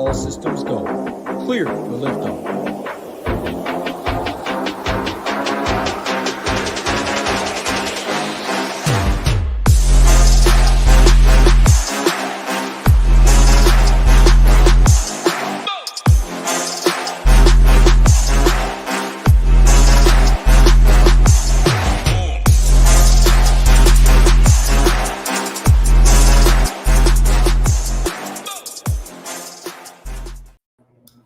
All systems go. Clear for liftoff.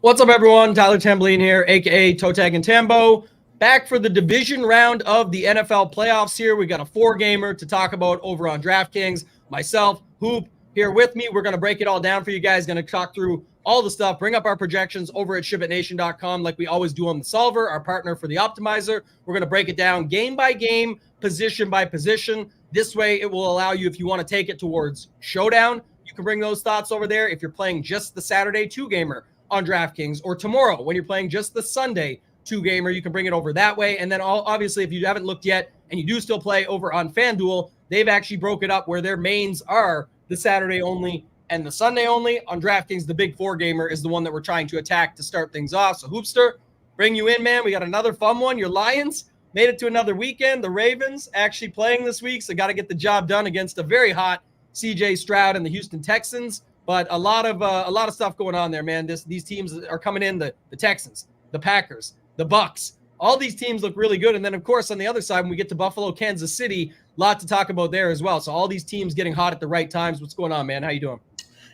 What's up, everyone? Tyler Tamboline here, a.k.a. ToeTagginTambo, back for the division round of the NFL playoffs here. We got a four-gamer to talk about over on DraftKings. Myself, Hoop, here with me. We're going to break it all down for you guys, going to talk through all the stuff, bring up our projections over at SHIPITNation.com like we always do on the Solver, our partner for the Optimizer. We're going to break it down game by game, position by position. This way, it will allow you, if you want to take it towards Showdown, you can bring those thoughts over there. If you're playing just the Saturday two-gamer on DraftKings, or tomorrow when you're playing just the Sunday two-gamer, you can bring it over that way. And then obviously, if you haven't looked yet and you do still play over on FanDuel, they've actually broke it up where their mains are the Saturday only and the Sunday only. On DraftKings, the big four-gamer is the one that we're trying to attack to start things off. So Hoopster, bring you in, man. We got another fun one. Your Lions made it to another weekend. The Ravens actually playing this week, so got to get the job done against a very hot CJ Stroud and the Houston Texans. But a lot of stuff going on there, man. These teams are coming in, the Texans, the Packers, the Bucs. All these teams look really good. And then, of course, on the other side, when we get to Buffalo, Kansas City, a lot to talk about there as well. So all these teams getting hot at the right times. What's going on, man? How you doing?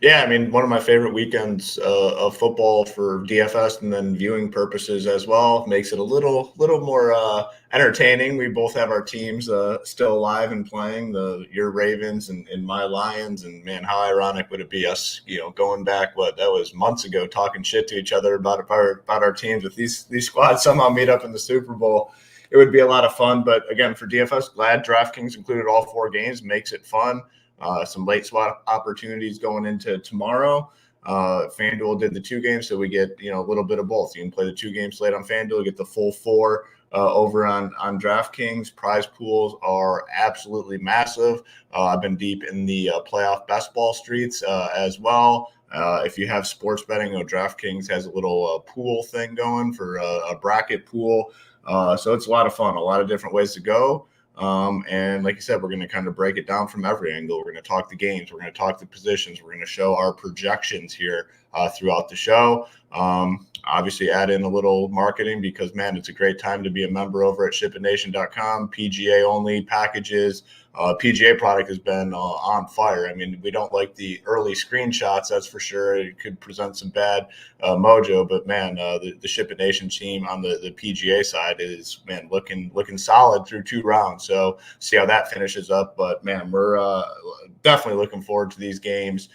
Yeah, I mean, one of my favorite weekends of football for DFS and then viewing purposes as well. Makes it a little more entertaining. We both have our teams still alive and playing, your Ravens and my Lions. And, man, how ironic would it be us, going back, that was months ago, talking shit to each other about our teams. If these squads somehow meet up in the Super Bowl, it would be a lot of fun. But, again, for DFS, glad DraftKings included all four games. Makes it fun. Some late swap opportunities going into tomorrow. FanDuel did the two games, so we get a little bit of both. You can play the 2 game slate on FanDuel, get the full 4 over on DraftKings. Prize pools are absolutely massive. I've been deep in the playoff best ball streets as well. If you have sports betting, DraftKings has a little pool thing going for a bracket pool. So it's a lot of fun, a lot of different ways to go. And like you said, we're going to kind of break it down from every angle. We're going to talk the games. We're going to talk the positions. We're going to show our projections here throughout the show. Obviously, add in a little marketing because, man, it's a great time to be a member over at SHIPITNation.com. PGA only packages. PGA product has been on fire. I mean, we don't like the early screenshots, that's for sure. It could present some bad mojo, but, man, the SHIPIT Nation team on the PGA side is, man, looking solid through 2 rounds. So see how that finishes up. But, man, we're definitely looking forward to these games.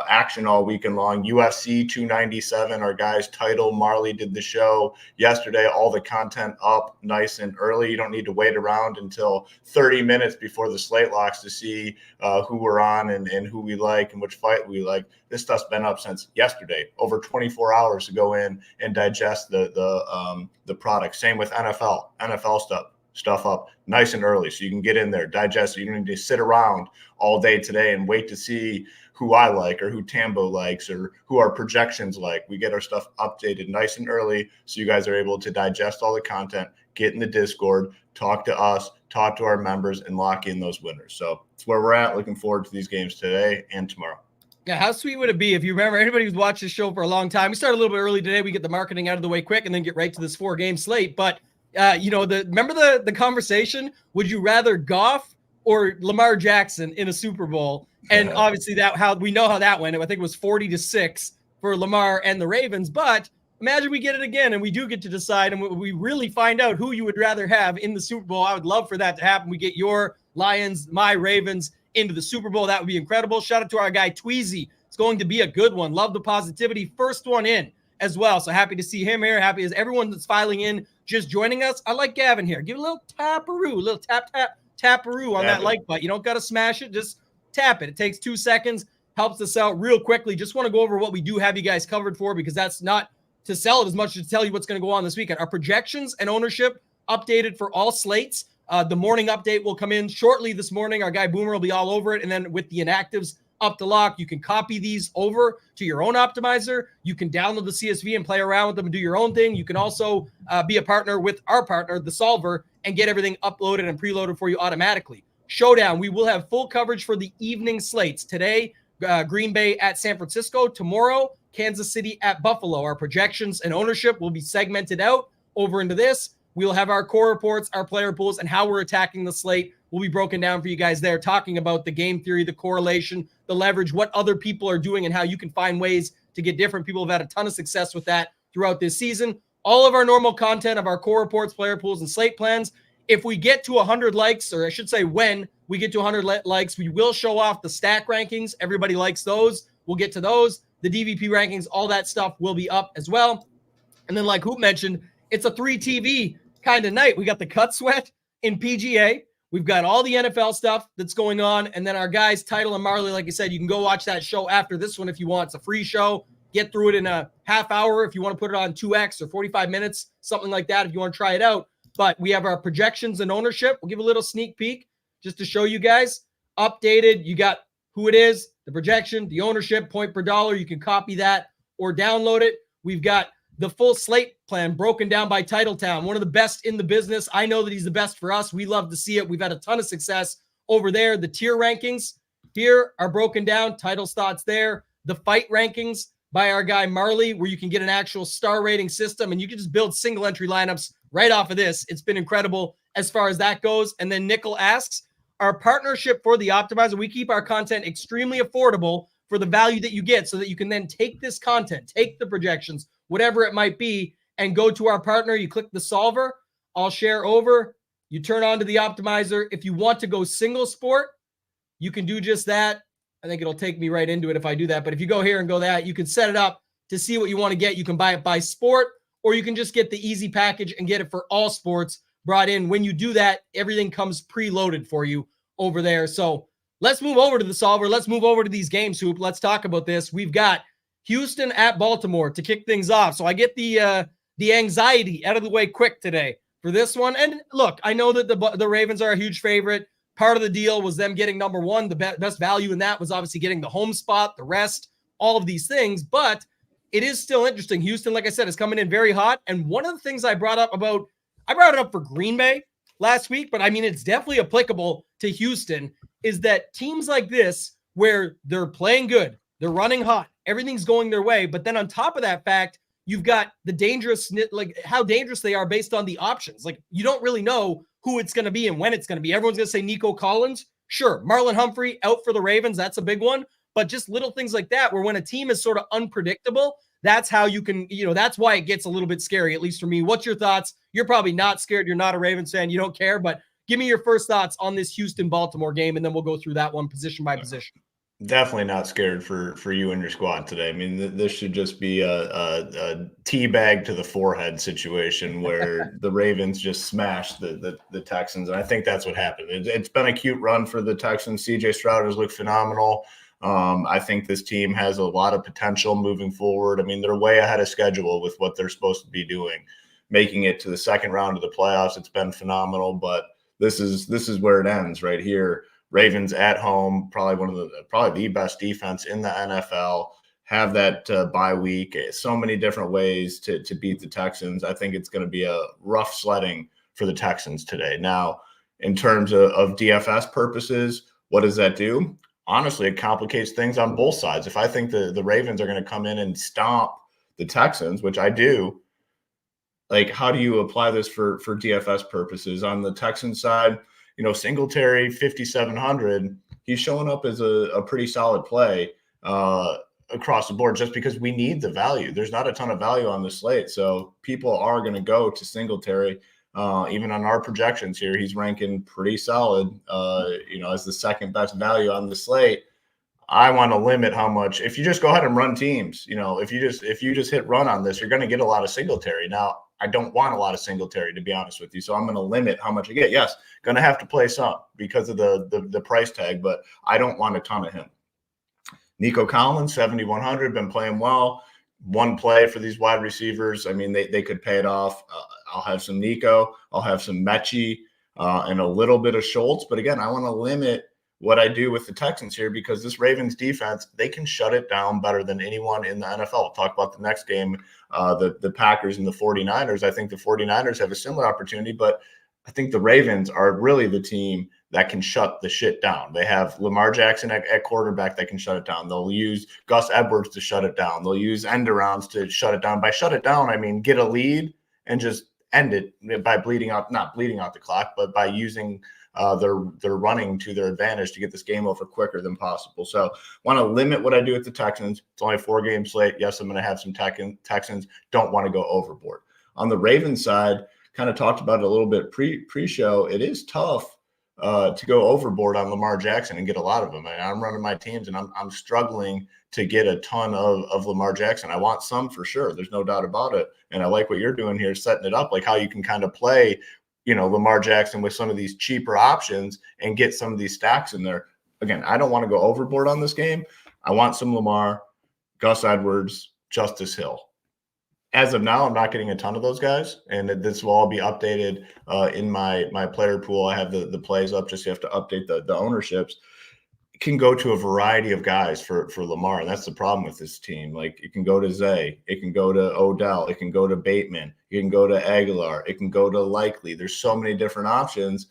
Action all weekend long. UFC 297, our guys Title Marley did the show yesterday. All the content up nice and early. You don't need to wait around until 30 minutes before the slate locks to see who we're on and who we like and which fight we like. This stuff's been up since yesterday, over 24 hours to go in and digest the product. Same with NFL stuff up nice and early so you can get in there, digest it. You don't need to sit around all day today and wait to see who I like or who Tambo likes or who our projections like. We get our stuff updated nice and early so you guys are able to digest all the content, get in the Discord, talk to us, talk to our members, and lock in those winners. So it's where we're at. Looking forward to these games today and tomorrow. Yeah, how sweet would it be if you remember, anybody who's watched this show for a long time, we started a little bit early today. We get the marketing out of the way quick and then get right to this 4-game slate. But, remember the conversation? Would you rather Goff or Lamar Jackson in a Super Bowl? And obviously we know how that went. I think it was 40-6 for Lamar and the Ravens. But imagine we get it again and we do get to decide and we really find out who you would rather have in the Super Bowl. I would love for that to happen. We get your Lions, my Ravens into the Super Bowl. That would be incredible. Shout out to our guy Tweezy. It's going to be a good one. Love the positivity. First one in as well. So happy to see him here. Happy as everyone that's filing in, just joining us. I like Gavin here. Give a little taparoo, a little taparoo on that like button. You don't got to smash it. Just tap it. It takes 2 seconds. Helps us out real quickly. Just want to go over what we do have you guys covered for because that's not to sell it as much as to tell you what's going to go on this weekend. Our projections and ownership updated for all slates. The morning update will come in shortly this morning. Our guy Boomer will be all over it. And then with the inactives up to lock. You can copy these over to your own optimizer. You can download the CSV and play around with them and do your own thing. You can also be a partner with our partner, the Solver, and get everything uploaded and preloaded for you automatically. Showdown, we will have full coverage for the evening slates. Today, Green Bay at San Francisco. Tomorrow, Kansas City at Buffalo. Our projections and ownership will be segmented out over into this. We'll have our core reports, our player pools, and how we're attacking the slate will be broken down for you guys there, talking about the game theory, the correlation, the leverage, what other people are doing, and how you can find ways to get different. People have had a ton of success with that throughout this season. All of our normal content of our core reports, player pools, and slate plans. If we get to 100 likes, or I should say when we get to 100 likes, we will show off the stack rankings. Everybody likes those. We'll get to those. The DVP rankings, all that stuff will be up as well. And then like Hoop mentioned, it's a 3 TV kind of night. We got the cut sweat in PGA. We've got all the NFL stuff that's going on. And then our guys, Title and Marley, like I said, you can go watch that show after this one if you want. It's a free show. Get through it in a half hour if you want to put it on 2X or 45 minutes, something like that if you want to try it out. But we have our projections and ownership. We'll give a little sneak peek just to show you guys. Updated. You got who it is, the projection, the ownership, point per dollar. You can copy that or download it. We've got the full slate plan broken down by Titletown, one of the best in the business. I know that he's the best for us. We love to see it. We've had a ton of success over there. The tier rankings here are broken down. Title's thoughts there. The fight rankings by our guy Marley, where you can get an actual star rating system and you can just build single entry lineups right off of this. It's been incredible as far as that goes. And then Nickel asks, our partnership for the optimizer, we keep our content extremely affordable for the value that you get so that you can then take this content, take the projections, whatever it might be, and go to our partner. You click the solver. I'll share over. You turn on to the optimizer. If you want to go single sport, you can do just that. I think it'll take me right into it if I do that. But if you go here and go that, you can set it up to see what you want to get. You can buy it by sport, or you can just get the easy package and get it for all sports brought in. When you do that, everything comes preloaded for you over there. So let's move over to the solver. Let's move over to these games, Hoop. Let's talk about this. We've got Houston at Baltimore to kick things off. So I get the anxiety out of the way quick today for this one. And look, I know that the Ravens are a huge favorite. Part of the deal was them getting number one. The best value in that was obviously getting the home spot, the rest, all of these things. But it is still interesting. Houston, like I said, is coming in very hot. And one of the things I brought it up for Green Bay last week, but I mean, it's definitely applicable to Houston, is that teams like this, where they're playing good, they're running hot, everything's going their way. But then on top of that fact, you've got the dangerous, like how dangerous they are based on the options. Like you don't really know who it's going to be and when it's going to be. Everyone's going to say Nico Collins. Sure. Marlon Humphrey out for the Ravens. That's a big one. But just little things like that, where when a team is sort of unpredictable, that's how you can, that's why it gets a little bit scary, at least for me. What's your thoughts? You're probably not scared. You're not a Ravens fan. You don't care, but give me your first thoughts on this Houston-Baltimore game, and then we'll go through that one position by position. Definitely not scared for you and your squad today. I mean, this should just be a teabag to the forehead situation where the Ravens just smashed the Texans. And I think that's what happened. It's been a cute run for the Texans. CJ Stroud has looked phenomenal. I think this team has a lot of potential moving forward. I mean, they're way ahead of schedule with what they're supposed to be doing. Making it to the second round of the playoffs, it's been phenomenal. But this is where it ends right here. Ravens at home, probably the best defense in the NFL, have that bye week. So many different ways to beat the Texans. I think it's going to be a rough sledding for the Texans today. Now, in terms of DFS purposes, what does that do? Honestly, it complicates things on both sides. If I think the Ravens are going to come in and stomp the Texans, which I do, like, how do you apply this for DFS purposes? On the Texans side, Singletary, 5,700, he's showing up as a pretty solid play across the board just because we need the value. There's not a ton of value on the slate. So people are going to go to Singletary. Even on our projections here, he's ranking pretty solid, as the second best value on the slate. I want to limit how much. If you just go ahead and run teams, if you just hit run on this, you're going to get a lot of Singletary. Now, I don't want a lot of Singletary, to be honest with you. So I'm going to limit how much I get. Yes, going to have to play some because of the price tag, but I don't want a ton of him. Nico Collins, 7,100, been playing well. One play for these wide receivers. I mean, they could pay it off. I'll have some Nico. I'll have some Mechie and a little bit of Schultz. But again, I want to limit what I do with the Texans here, because this Ravens defense, they can shut it down better than anyone in the NFL. We'll talk about the next game, the Packers and the 49ers. I think the 49ers have a similar opportunity, but I think the Ravens are really the team that can shut the shit down. They have Lamar Jackson at quarterback that can shut it down. They'll use Gus Edwards to shut it down. They'll use end arounds to shut it down. By shut it down, I mean get a lead and just end it by not bleeding out the clock, but by using their running to their advantage to get this game over quicker than possible. So want to limit what I do with the Texans. It's only a 4-game slate. Yes, I'm going to have some Texans. Don't want to go overboard. On the Ravens side, kind of talked about it a little bit pre-show. It is tough to go overboard on Lamar Jackson and get a lot of them. I'm running my teams and I'm struggling to get a ton of Lamar Jackson. I want some for sure. There's no doubt about it. And I like what you're doing here, setting it up, like how you can kind of play, Lamar Jackson with some of these cheaper options and get some of these stacks in there. Again, I don't want to go overboard on this game. I want some Lamar, Gus Edwards, Justice Hill. As of now, I'm not getting a ton of those guys, and this will all be updated in my player pool. I have the plays up, just you have to update the ownerships. It can go to a variety of guys for Lamar, and that's the problem with this team. Like, it can go to Zay, it can go to Odell, it can go to Bateman, it can go to Aguilar, it can go to Likely. There's so many different options.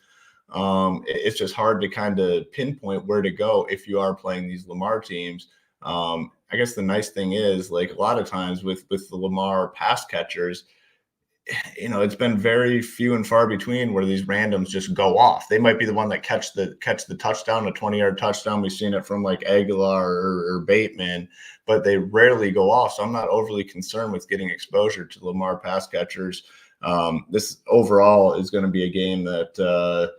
It's just hard to kind of pinpoint where to go if you are playing these Lamar teams. I guess the nice thing is, like, a lot of times with the Lamar pass catchers, it's been very few and far between where these randoms just go off. They might be the one that catch the touchdown, a 20-yard touchdown. We've seen it from like Aguilar or Bateman, but they rarely go off. So I'm not overly concerned with getting exposure to Lamar pass catchers. This overall is going to be a game that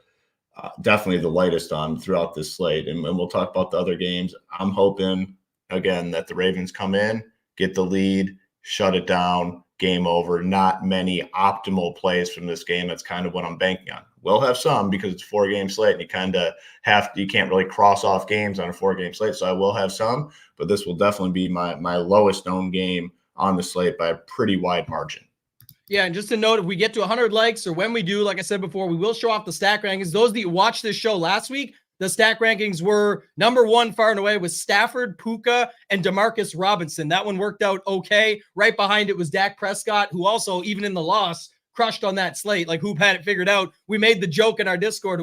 definitely the lightest on throughout this slate. And we'll talk about the other games. I'm hoping, again, that the Ravens come in, get the lead, shut it down, game over. Not many optimal plays from this game. That's kind of what I'm banking on. We'll have some because it's a 4-game slate and you can't really cross off games on a 4-game slate. So I will have some, but this will definitely be my lowest owned game on the slate by a pretty wide margin. Yeah, and just to note, if we get to 100 likes or when we do, like I said before, we will show off the stack rankings. Those that watched this show last week, the stack rankings were number 1 far and away with Stafford, Puka, and Demarcus Robinson. That one worked out okay. Right behind it was Dak Prescott, who also, even in the loss, crushed on that slate. Like, Hoop had it figured out. We made the joke in our Discord.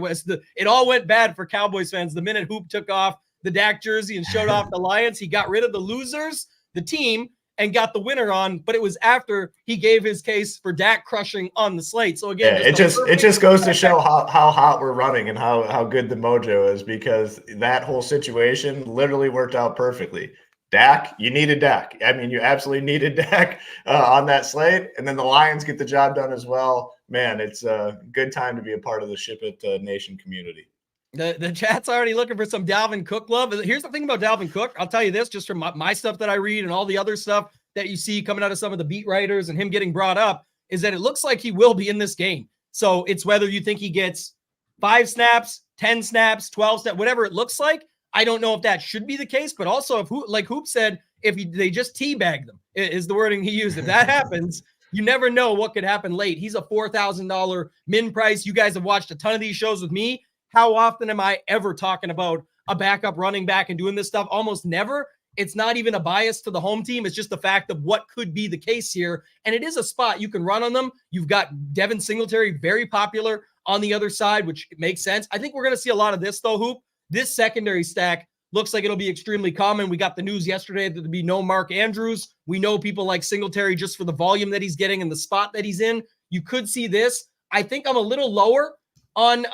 It all went bad for Cowboys fans. The minute Hoop took off the Dak jersey and showed off the Lions, he got rid of the losers, the team, and got the winner on, but it was after he gave his case for Dak crushing on the slate. So again, it just goes to show how hot we're running and how good the mojo is, because that whole situation literally worked out perfectly. Dak, you needed Dak. I mean, you absolutely needed Dak on that slate, and then the Lions get the job done as well. Man, it's a good time to be a part of the SHIPIT Nation community. The chat's already looking for some Dalvin Cook love. Here's the thing about Dalvin Cook. I'll tell you this, just from my stuff that I read and all the other stuff that you see coming out of some of the beat writers and him getting brought up, is that it looks like he will be in this game. So it's whether you think he gets 5 snaps, 10 snaps, 12 snaps, whatever it looks like. I don't know if that should be the case, but also if like Hoop said, they just teabag them is the wording he used. If that happens, you never know what could happen late. He's a $4,000 min price. You guys have watched a ton of these shows with me. How often am I ever talking about a backup running back and doing this stuff? Almost never. It's not even a bias to the home team. It's just the fact of what could be the case here. And it is a spot you can run on them. You've got Devin Singletary, very popular on the other side, which makes sense. I think we're going to see a lot of this, though, Hoop. This secondary stack looks like it'll be extremely common. We got the news yesterday that there'll be no Mark Andrews. We know people like Singletary just for the volume that he's getting and the spot that he's in. You could see this. I think I'm a little lower on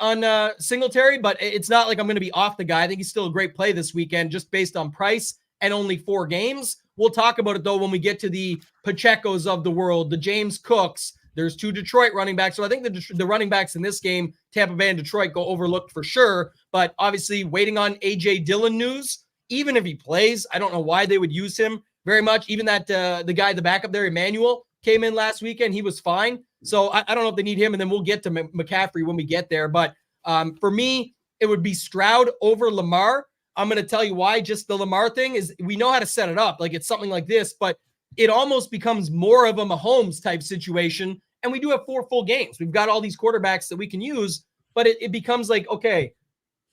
Singletary, but it's not like I'm going to be off the guy. I think he's still a great play this weekend just based on price and only 4 games. We'll talk about it, though, when we get to the Pachecos of the world, the James Cooks. There's 2 Detroit running backs. So I think the running backs in this game, Tampa Bay and Detroit, go overlooked for sure. But obviously waiting on A.J. Dillon news. Even if he plays, I don't know why they would use him very much. Even that the guy, the backup there, Emmanuel, came in last weekend. He was fine. So I don't know if they need him. And then we'll get to McCaffrey when we get there. But for me, it would be Stroud over Lamar. I'm going to tell you why. Just the Lamar thing is we know how to set it up. Like, it's something like this, but it almost becomes more of a Mahomes type situation. And we do have 4 full games. We've got all these quarterbacks that we can use, but it becomes like, okay,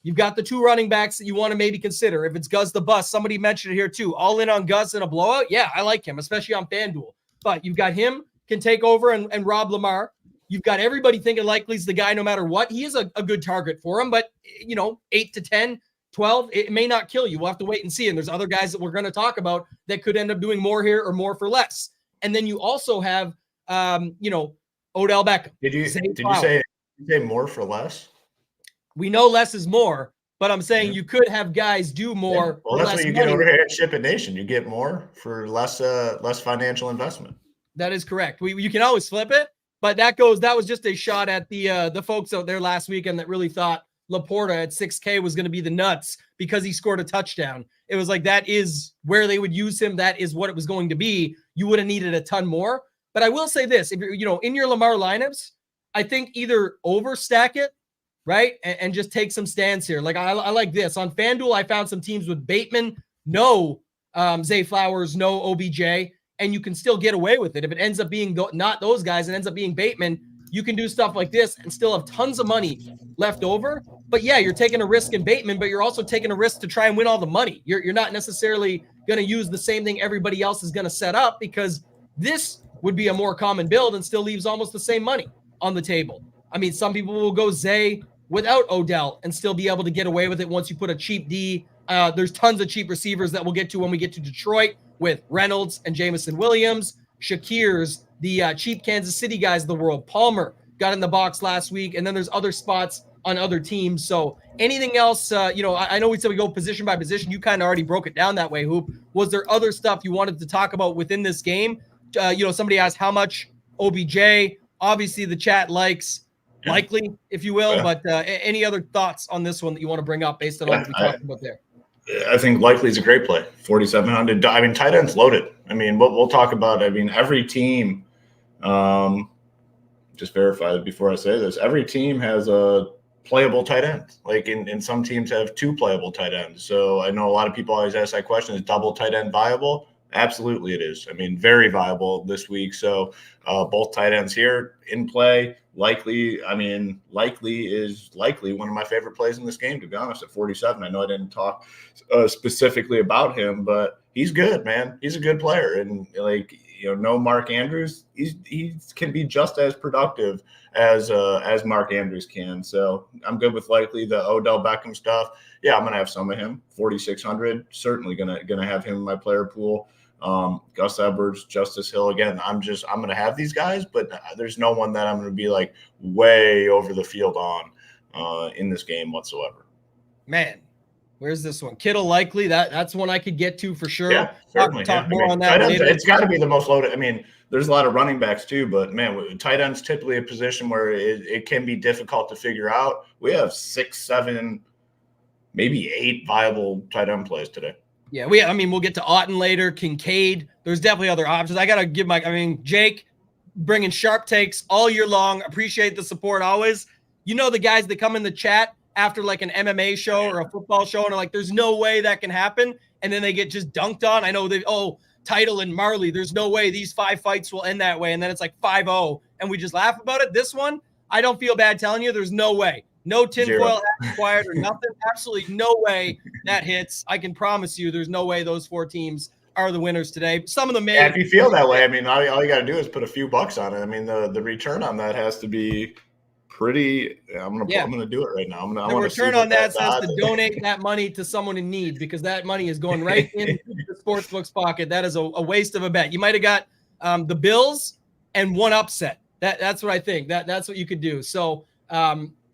You've got the 2 running backs that you want to maybe consider. If it's Gus the Bus, somebody mentioned it here too. All in on Gus in a blowout. Yeah, I like him, especially on FanDuel. But you've got him can take over and rob Lamar. You've got everybody thinking Likely's the guy no matter what. He is a good target for him, but 8 to 10, 12, it may not kill you. We'll have to wait and see. And there's other guys that we're going to talk about that could end up doing more here or more for less. And then you also have, Odell Beckham. Did you say more for less? We know less is more, but I'm saying you could have guys do more. Well, that's what you get over here at SHIPIT Nation. You get more for less financial investment. That is correct. You can always flip it, but that was just a shot at the folks out there last weekend that really thought Laporta at 6K was going to be the nuts because he scored a touchdown. It was like, that is where they would use him. That is what it was going to be. You would have needed a ton more. But I will say this, if you're, in your Lamar lineups, I think either overstack it, right? And just take some stands here. Like I like this. On FanDuel, I found some teams with Bateman, no Zay Flowers, no OBJ, and you can still get away with it. If it ends up being not those guys, it ends up being Bateman, you can do stuff like this and still have tons of money left over. But yeah, you're taking a risk in Bateman, but you're also taking a risk to try and win all the money. You're not necessarily going to use the same thing everybody else is going to set up, because this would be a more common build and still leaves almost the same money on the table. I mean, some people will go Zay without Odell and still be able to get away with it once you put a cheap D. There's tons of cheap receivers that we'll get to when we get to Detroit with Reynolds and Jamison Williams, Shakir's, the cheap Kansas City guys of the world. Palmer got in the box last week, and then there's other spots on other teams. So anything else, I know we said we go position by position. You kind of already broke it down that way, Hoop. Was there other stuff you wanted to talk about within this game? Somebody asked how much OBJ. Obviously, the chat likes Likely, if you will, but any other thoughts on this one that you want to bring up based on what we talked about there? I think Likely is a great play. 4,700. I mean, tight end's loaded. I mean, what we'll talk about. I mean, every team. Just verify it before I say this. Every team has a playable tight end. Like in some teams have 2 playable tight ends. So I know a lot of people always ask that question: is double tight end viable? Absolutely, it is. I mean, very viable this week. So both tight ends here in play. Likely is one of my favorite plays in this game, to be honest, at 47. I know I didn't talk specifically about him, but he's good, man. He's a good player. And no Mark Andrews, he can be just as productive as Mark Andrews can. So I'm good with Likely. The Odell Beckham stuff, yeah, I'm gonna have some of him. 4,600, certainly gonna have him in my player pool. Gus Edwards, Justice Hill. Again, I'm going to have these guys, but there's no one that I'm going to be like way over the field on in this game whatsoever. Man, where's this one? Kittle Likely. That's one I could get to for sure. Yeah, certainly. Talk more on that later. It's got to be the most loaded. I mean, there's a lot of running backs too, but man, tight end's typically a position where it can be difficult to figure out. We have 6, 7, maybe 8 viable tight end plays today. Yeah, we'll get to Otton later, Kincaid. There's definitely other options. I got to give Jake bringing sharp takes all year long. Appreciate the support always. The guys that come in the chat after like an MMA show or a football show and are like, there's no way that can happen. And then they get just dunked on. I know Title and Marley, there's no way these 5 fights will end that way. And then it's like 5-0 and we just laugh about it. This one, I don't feel bad telling you, there's no way. No tinfoil hat required or nothing. Absolutely no way that hits. I can promise you there's no way those 4 teams are the winners today. Some of them may. Yeah, if you feel that way, I mean, all you got to do is put a few bucks on it. I mean, the return on that has to be pretty. I'm gonna do it right now. The return on that says to donate that money to someone in need, because that money is going right into the sportsbook's pocket. That is a waste of a bet. You might have got the Bills and one upset. That's what I think. That's what you could do. So.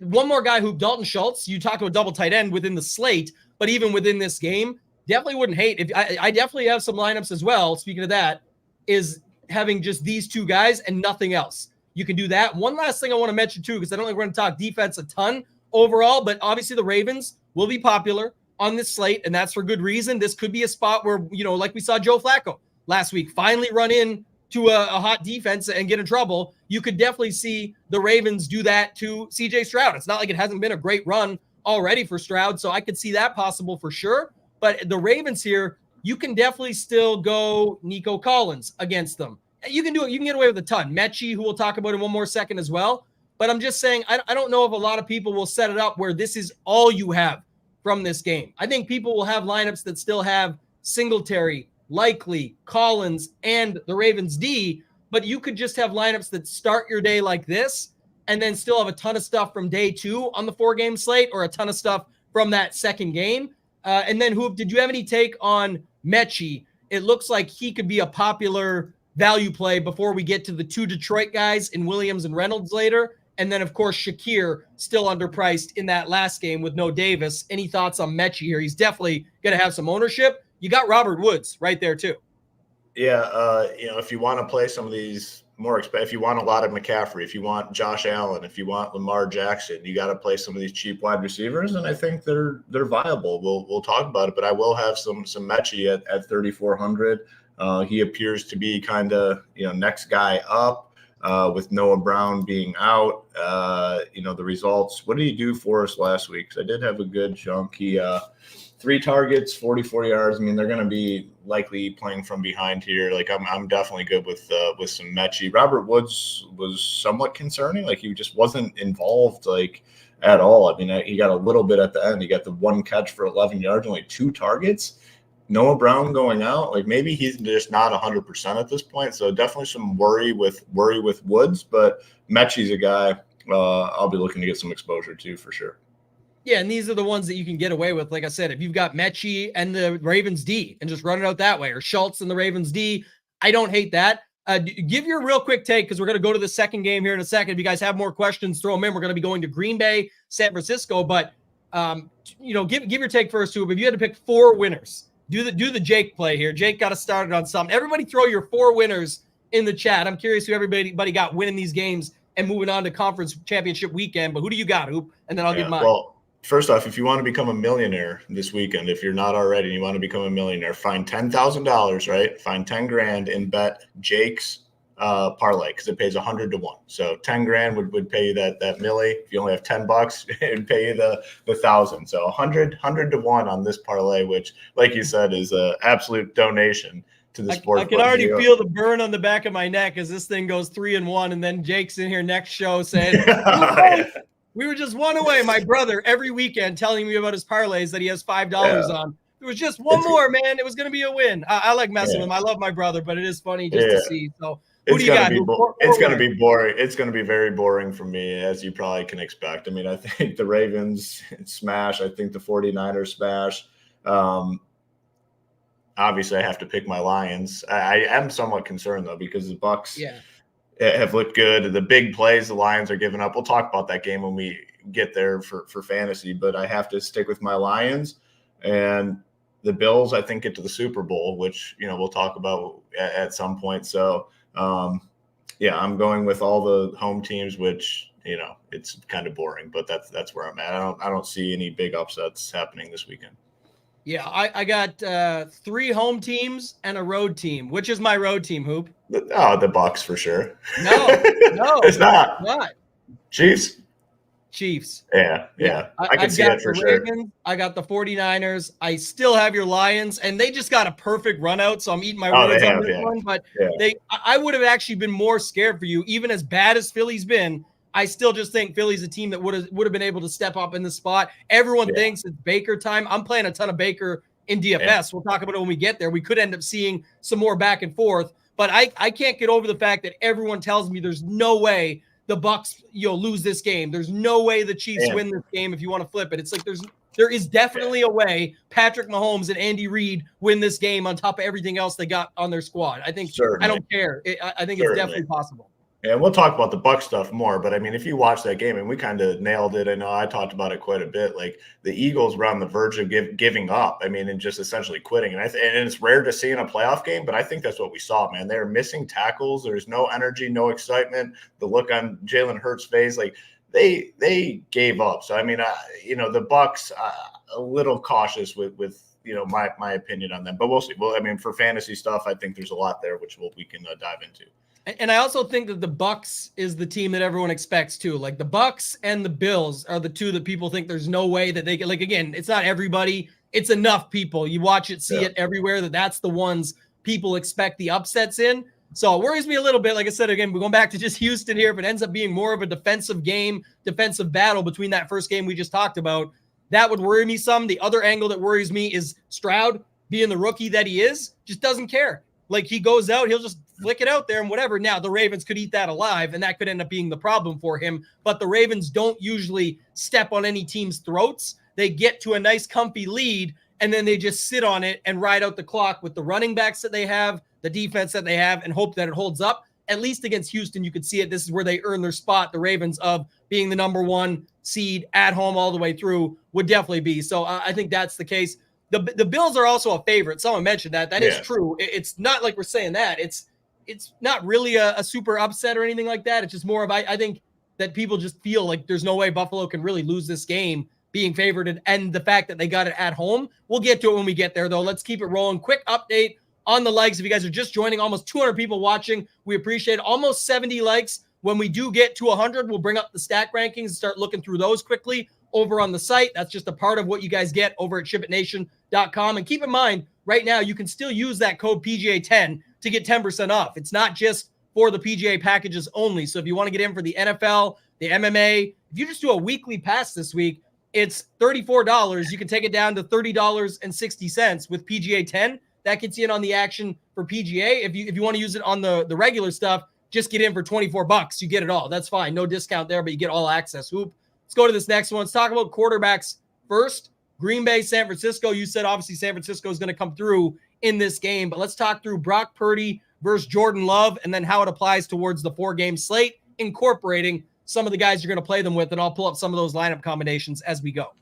One more guy Dalton Schultz. You talk about double tight end within the slate, but even within this game, definitely wouldn't hate. If I definitely have some lineups as well. Speaking of that, is having just these 2 guys and nothing else. You can do that. One last thing I want to mention too, because I don't think we're going to talk defense a ton overall, but obviously the Ravens will be popular on this slate, and that's for good reason. This could be a spot where, like we saw Joe Flacco last week, finally run in to a hot defense and get in trouble. You could definitely see the Ravens do that to CJ Stroud. It's not like it hasn't been a great run already for Stroud, so I could see that possible for sure. But the Ravens here, you can definitely still go Nico Collins against them. You can do it. You can get away with a ton. Mechie, who we'll talk about in one more second as well. But I'm just saying, I don't know if a lot of people will set it up where this is all you have from this game. I think people will have lineups that still have Singletary, Likely, Collins, and the Ravens D, but you could just have lineups that start your day like this and then still have a ton of stuff from day 2 on the 4-game slate or a ton of stuff from that second game. And then, Hoop, did you have any take on Mechie? It looks like he could be a popular value play before we get to the 2 Detroit guys in Williams and Reynolds later. And then, of course, Shakir still underpriced in that last game with no Davis. Any thoughts on Mechie here? He's definitely going to have some ownership. You got Robert Woods right there, too. Yeah, if you want to play some of these more if you want a lot of McCaffrey, if you want Josh Allen, if you want Lamar Jackson, you got to play some of these cheap wide receivers, and I think they're viable. We'll talk about it, but I will have some Mechie at 3,400. He appears to be kind of next guy up with Noah Brown being out. The results. What did he do for us last week? Because I did have a good chunk. He 3 targets, 44 yards. I mean, they're going to be likely playing from behind here. Like I'm definitely good with some Mechie. Robert Woods was somewhat concerning. Like he just wasn't involved like at all. I mean, he got a little bit at the end. He got the 1 catch for 11 yards, only 2 targets. Noah Brown going out. Like maybe he's just not 100% at this point. So definitely some worry with Woods, but Mechie's a guy I'll be looking to get some exposure to for sure. Yeah, and these are the ones that you can get away with. Like I said, if you've got Mechie and the Ravens D and just run it out that way, or Schultz and the Ravens D, I don't hate that. Give your real quick take, because we're going to go to the second game here in a second. If you guys have more questions, throw them in. We're going to be going to Green Bay, San Francisco, but give your take first, too. If you had to pick 4 winners, do the Jake play here. Jake got us started on something. Everybody throw your 4 winners in the chat. I'm curious who everybody got winning these games and moving on to conference championship weekend. But who do you got, Hoop? And then I'll give mine. Well, first off, if you want to become a millionaire this weekend, if you're not already and you want to become a millionaire, find $10,000, right? Find 10 grand and bet Jake's parlay, because it pays 100 to 1. So 10 grand would pay you that milli. If you only have $10, it'd pay you the 1,000. So 100 to 1 on this parlay, which, like you said, is an absolute donation to the sport. I can already feel the burn on the back of my neck as this thing goes 3-1, and then Jake's in here next show saying, we were just 1 away. My brother every weekend telling me about his parlays that he has $5 on. There was just one more, man. It was going to be a win. I like messing with him. I love my brother, but it is funny just to see. So who do you got? It's going to be boring. It's going to be very boring for me, as you probably can expect. I mean, I think the Ravens smash. I think the 49ers smash. Obviously, I have to pick my Lions. I am somewhat concerned, though, because the Bucs have looked good. The big plays the Lions are giving up. We'll talk about that game when we get there for fantasy, but I have to stick with my Lions. And the Bills, I think, get to the Super Bowl, which, we'll talk about at some point. So, I'm going with all the home teams, which, it's kind of boring, but that's where I'm at. I don't see any big upsets happening this weekend. Yeah, I got 3 home teams and a road team. Which is my road team, Hoop? Oh, the Bucs for sure. No, it's not. Not. Chiefs. Yeah. I can see that for sure. Ravens, I got the 49ers. I still have your Lions, and they just got a perfect run out, so I'm eating my words on this one. But I would have actually been more scared for you, even as bad as Philly's been. I still just think Philly's a team that would have been able to step up in the spot. Everyone thinks it's Baker time. I'm playing a ton of Baker in DFS. Yeah. We'll talk about it when we get there. We could end up seeing some more back and forth, but I can't get over the fact that everyone tells me there's no way the Bucs lose this game. There's no way the Chiefs win this game if you want to flip it. It's like there is definitely a way Patrick Mahomes and Andy Reid win this game on top of everything else they got on their squad. I think I don't care. I think it's definitely possible. Yeah, we'll talk about the Bucs stuff more, but I mean, if you watch that game, and we kind of nailed it. I know I talked about it quite a bit. Like the Eagles were on the verge of giving up. I mean, and just essentially quitting. And and it's rare to see in a playoff game, but I think that's what we saw. Man, they're missing tackles. There's no energy, no excitement. The look on Jalen Hurts' face, like they gave up. So I mean, the Bucs a little cautious with my opinion on them, but we'll see. Well, I mean, for fantasy stuff, I think there's a lot there which we can dive into. And I also think that the Bucs is the team that everyone expects too. Like the Bucs and the Bills are the two that people think there's no way that they can. Like again, it's not everybody. It's enough people. You watch it, see it everywhere. That's the ones people expect the upsets in. So it worries me a little bit. Like I said, again, we're going back to just Houston here. If it ends up being more of a defensive game, defensive battle between that first game we just talked about, that would worry me some. The other angle that worries me is Stroud, being the rookie that he is, just doesn't care. Like, he goes out, he'll just flick it out there and whatever. Now, the Ravens could eat that alive, and that could end up being the problem for him. But the Ravens don't usually step on any team's throats. They get to a nice, comfy lead, and then they just sit on it and ride out the clock with the running backs that they have, the defense that they have, and hope that it holds up. At least against Houston, you could see it. This is where they earn their spot. The Ravens, of being the number one seed at home all the way through, would definitely be. So I think that's the case. The Bills are also a favorite. Someone mentioned that. That is true. It's not like we're saying that. It's not really a super upset or anything like that. It's just more of, I think that people just feel like there's no way Buffalo can really lose this game being favored, and the fact that they got it at home. We'll get to it when we get there, though. Let's keep it rolling. Quick update on the likes. If you guys are just joining, almost 200 people watching. We appreciate it. Almost 70 likes. When we do get to 100, we'll bring up the stack rankings and start looking through those quickly over on the site. That's just a part of what you guys get over at SHIPITNation.com. And keep in mind, right now, you can still use that code PGA10 to get 10% off. It's not just for the PGA packages only. So if you want to get in for the NFL, the MMA, if you just do a weekly pass this week, it's $34. You can take it down to $30.60 with PGA 10. That gets you in on the action for PGA. If you want to use it on the regular stuff, just get in for $24. You get it all. That's fine. No discount there, but you get all access. Hoop. Let's go to this next one. Let's talk about quarterbacks first. Green Bay, San Francisco. You said obviously San Francisco is going to come through in this game, but let's talk through Brock Purdy versus Jordan Love and then how it applies towards the 4-game slate, incorporating some of the guys you're going to play them with, and I'll pull up some of those lineup combinations as we go.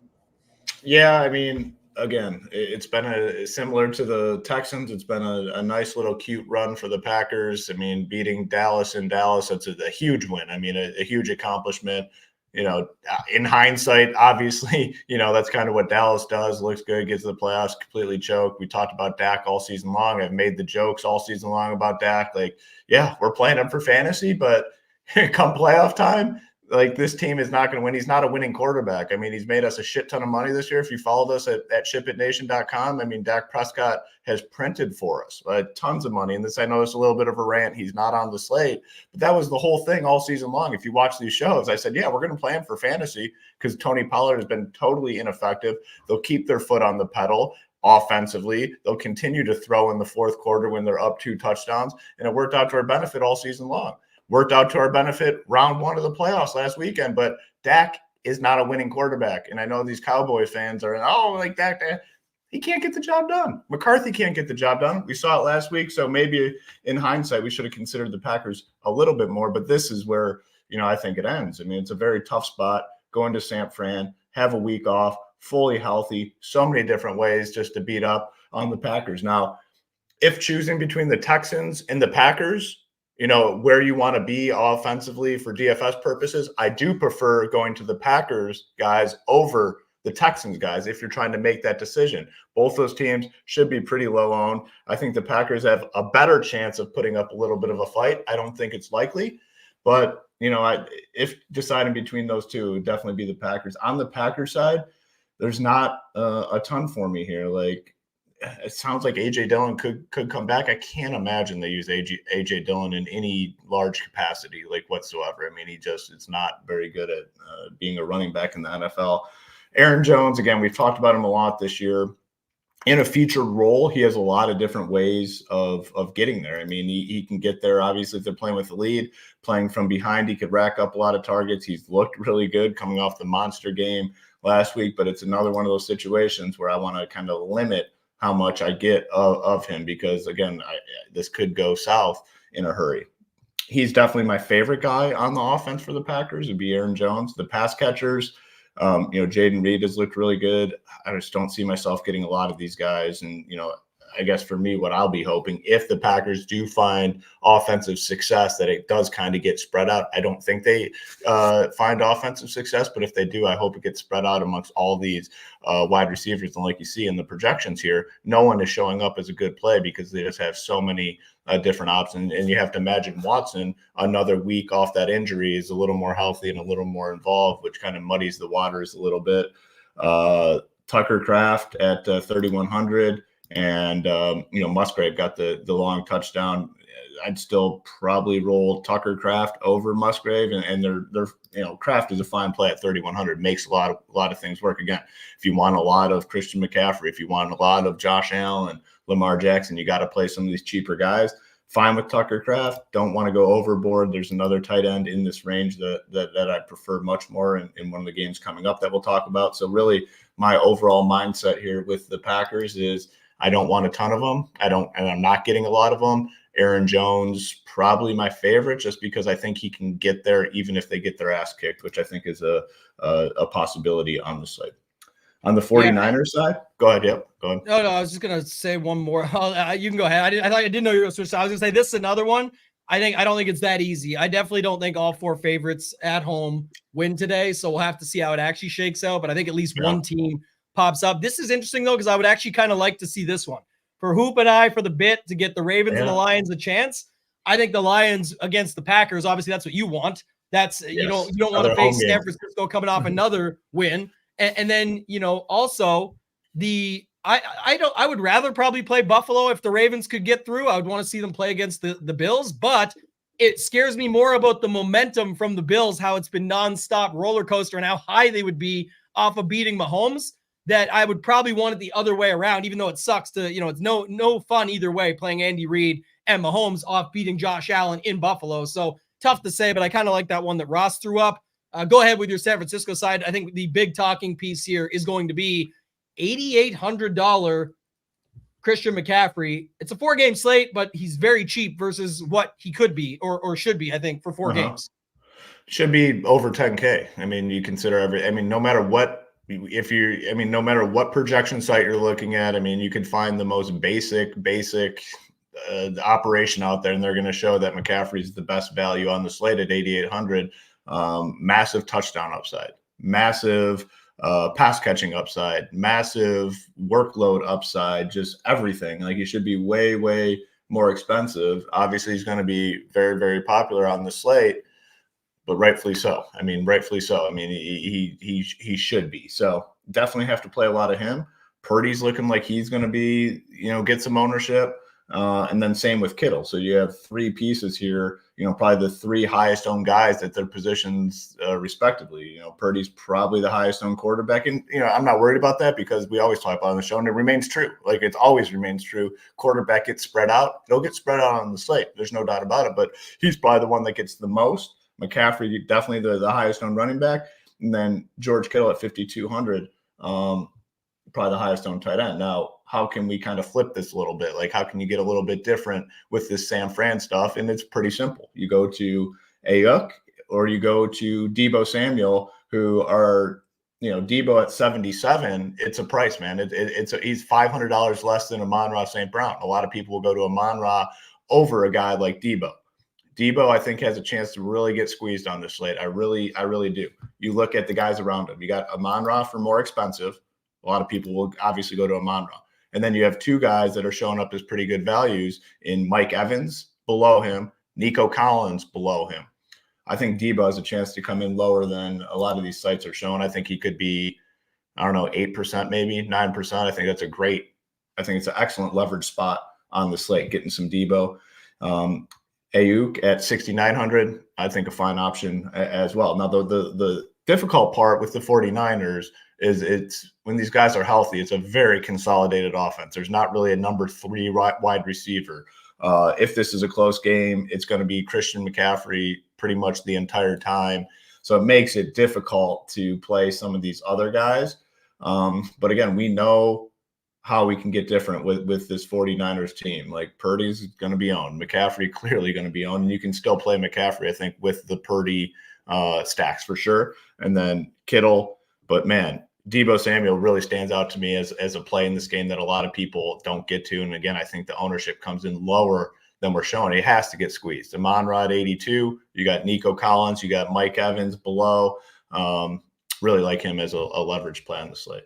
Yeah, I mean, again, it's been similar to the Texans. It's been a nice little cute run for the Packers. I mean, beating Dallas in Dallas, that's a huge win. I mean, a huge accomplishment. You know, in hindsight, obviously, you know, that's kind of what Dallas does. Looks good, gets to the playoffs, completely choked. We talked about Dak all season long. I've made the jokes all season long about Dak. Like, yeah, we're playing him for fantasy, but come playoff time, like, this team is not going to win. He's not a winning quarterback. I mean, he's made us a shit ton of money this year. If you followed us at ShipItNation.com, I mean, Dak Prescott has printed for us tons of money. And this, I know it's a little bit of a rant. He's not on the slate, but that was the whole thing all season long. If you watch these shows, I said, yeah, we're going to play him for fantasy because Tony Pollard has been totally ineffective. They'll keep their foot on the pedal offensively. They'll continue to throw in the fourth quarter when they're up 2 touchdowns. And it worked out to our benefit all season long. Worked out to our benefit round 1 of the playoffs last weekend, but Dak is not a winning quarterback. And I know these Cowboy fans are, like Dak, he can't get the job done. McCarthy can't get the job done. We saw it last week. So maybe in hindsight, we should have considered the Packers a little bit more, but this is where, you know, I think it ends. I mean, it's a very tough spot going to San Fran, have a week off, fully healthy, so many different ways just to beat up on the Packers. Now, if choosing between the Texans and the Packers, you know, where you want to be offensively for DFS purposes, I do prefer going to the Packers guys over the Texans guys if you're trying to make that decision. Both those teams should be pretty low owned. I think the Packers have a better chance of putting up a little bit of a fight. I don't think it's likely, but, you know, if deciding between those two, it would definitely be the Packers. On the Packers side, there's not a ton for me here. Like, it sounds like A.J. Dillon could come back. I can't imagine they use A.J. Dillon in any large capacity, like, whatsoever. I mean, it's not very good at being a running back in the NFL. Aaron Jones, again, we've talked about him a lot this year. In a featured role, he has a lot of different ways of getting there. I mean, he can get there, obviously, if they're playing with the lead. Playing from behind, he could rack up a lot of targets. He's looked really good coming off the monster game last week, but it's another one of those situations where I want to kind of limit how much I get of him because, again, this could go south in a hurry. He's definitely my favorite guy on the offense for the Packers. It'd be Aaron Jones. The pass catchers, Jaden Reed has looked really good. I just don't see myself getting a lot of these guys. And, you know, I guess for me, what I'll be hoping, if the Packers do find offensive success, that it does kind of get spread out. I don't think they find offensive success, but if they do, I hope it gets spread out amongst all these wide receivers. And like you see in the projections here, no one is showing up as a good play because they just have so many different options. And you have to imagine Watson, another week off that injury, is a little more healthy and a little more involved, which kind of muddies the waters a little bit. Tucker Kraft at 3,100. and Musgrave got the long touchdown. I'd still probably roll Tucker Kraft over Musgrave, and they're Kraft is a fine play at 3,100. Makes a lot of things work. Again, if you want a lot of Christian McCaffrey, if you want a lot of Josh Allen, Lamar Jackson, you got to play some of these cheaper guys. Fine with Tucker Kraft. Don't want to go overboard. There's another tight end in this range that I prefer much more in one of the games coming up that we'll talk about. So really, my overall mindset here with the Packers is I don't want a ton of them. And I'm not getting a lot of them. Aaron Jones, probably my favorite, just because I think he can get there even if they get their ass kicked, which I think is a possibility on the slate. On the 49ers side, go ahead. Yep, go ahead. No, I was just gonna say one more. You can go ahead. I didn't know you were going to switch. So I was gonna say this is another one. I don't think it's that easy. I definitely don't think all four favorites at home win today. So we'll have to see how it actually shakes out. But I think at least one team pops up. This is interesting though, because I would actually kind of like to see this one. For Hoop and I, for the bit, to get the Ravens and the Lions a chance. I think the Lions against the Packers, obviously that's what you want. That's you don't want to face San Francisco coming off another win. And then, also I would rather probably play Buffalo if the Ravens could get through. I would want to see them play against the Bills, but it scares me more about the momentum from the Bills, how it's been nonstop roller coaster and how high they would be off of beating Mahomes, that I would probably want it the other way around, even though it sucks to, it's no fun either way playing Andy Reid and Mahomes off beating Josh Allen in Buffalo. So tough to say, but I kind of like that one that Ross threw up. Go ahead with your San Francisco side. I think the big talking piece here is going to be $8,800 Christian McCaffrey. It's a 4-game slate, but he's very cheap versus what he could be or should be, I think, for 4 games. Should be over 10K. I mean, you consider no matter what, no matter what projection site you're looking at, I mean, you could find the most basic operation out there, and they're going to show that McCaffrey is the best value on the slate at 8,800. Massive touchdown upside, massive pass catching upside, massive workload upside, just everything. Like, he should be way, way more expensive. Obviously, he's going to be very, very popular on the slate, but rightfully so. I mean, he should be. So definitely have to play a lot of him. Purdy's looking like he's going to be, get some ownership. And then same with Kittle. So you have 3 pieces here, probably the 3 highest owned guys at their positions respectively. Purdy's probably the highest owned quarterback. And, I'm not worried about that because we always talk about it on the show and it remains true. Like, it always remains true. Quarterback gets spread out. It'll get spread out on the slate. There's no doubt about it, but he's probably the one that gets the most. McCaffrey, definitely the highest owned running back. And then George Kittle at 5,200, probably the highest owned tight end. Now, how can we kind of flip this a little bit? Like, how can you get a little bit different with this San Fran stuff? And it's pretty simple. You go to Ayuk or you go to Deebo Samuel, who are, Deebo at 77. It's a price, man. He's $500 less than Amon-Ra St. Brown. A lot of people will go to Amon-Ra over a guy like Deebo. Deebo, I think, has a chance to really get squeezed on this slate. I really do. You look at the guys around him. You got Amon-Ra for more expensive. A lot of people will obviously go to Amon-Ra. And then you have 2 guys that are showing up as pretty good values in Mike Evans below him, Nico Collins below him. I think Deebo has a chance to come in lower than a lot of these sites are showing. I think he could be, 8%, maybe 9%. I think it's an excellent leverage spot on the slate, getting some Deebo. Ayuk at 6,900, I think a fine option as well. Now, the difficult part with the 49ers is it's when these guys are healthy, it's a very consolidated offense. There's not really a number 3 wide receiver. If this is a close game, it's going to be Christian McCaffrey pretty much the entire time. So it makes it difficult to play some of these other guys. But again, we know how we can get different with this 49ers team. Like, Purdy's going to be owned. McCaffrey clearly going to be owned. And you can still play McCaffrey, I think, with the Purdy stacks for sure. And then Kittle. But, man, Deebo Samuel really stands out to me as a play in this game that a lot of people don't get to. And, again, I think the ownership comes in lower than we're showing. It has to get squeezed. Amon-Ra at 82. You got Nico Collins. You got Mike Evans below. Really like him as a leverage play on the slate.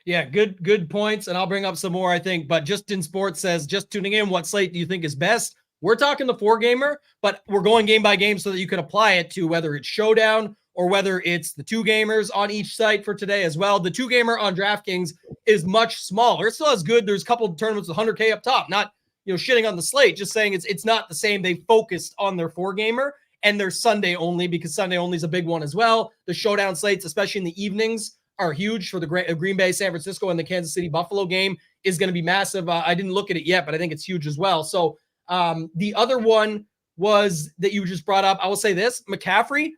Yeah, good points. And I'll bring up some more, I think. But Justin Sports says, just tuning in, what slate do you think is best? We're talking the 4-gamer, but we're going game by game so that you can apply it to whether it's Showdown or whether it's the 2-gamers on each site for today as well. The 2-gamer on DraftKings is much smaller. It's still as good. There's a couple of tournaments with 100K up top, not, shitting on the slate, just saying it's not the same. They focused on their 4-gamer and their Sunday only, because Sunday only is a big one as well. The showdown slates, especially in the evenings, are huge for the Green Bay, San Francisco, and the Kansas City Buffalo game is going to be massive. I didn't look at it yet, but I think it's huge as well. So the other one was that you just brought up. I will say this, McCaffrey,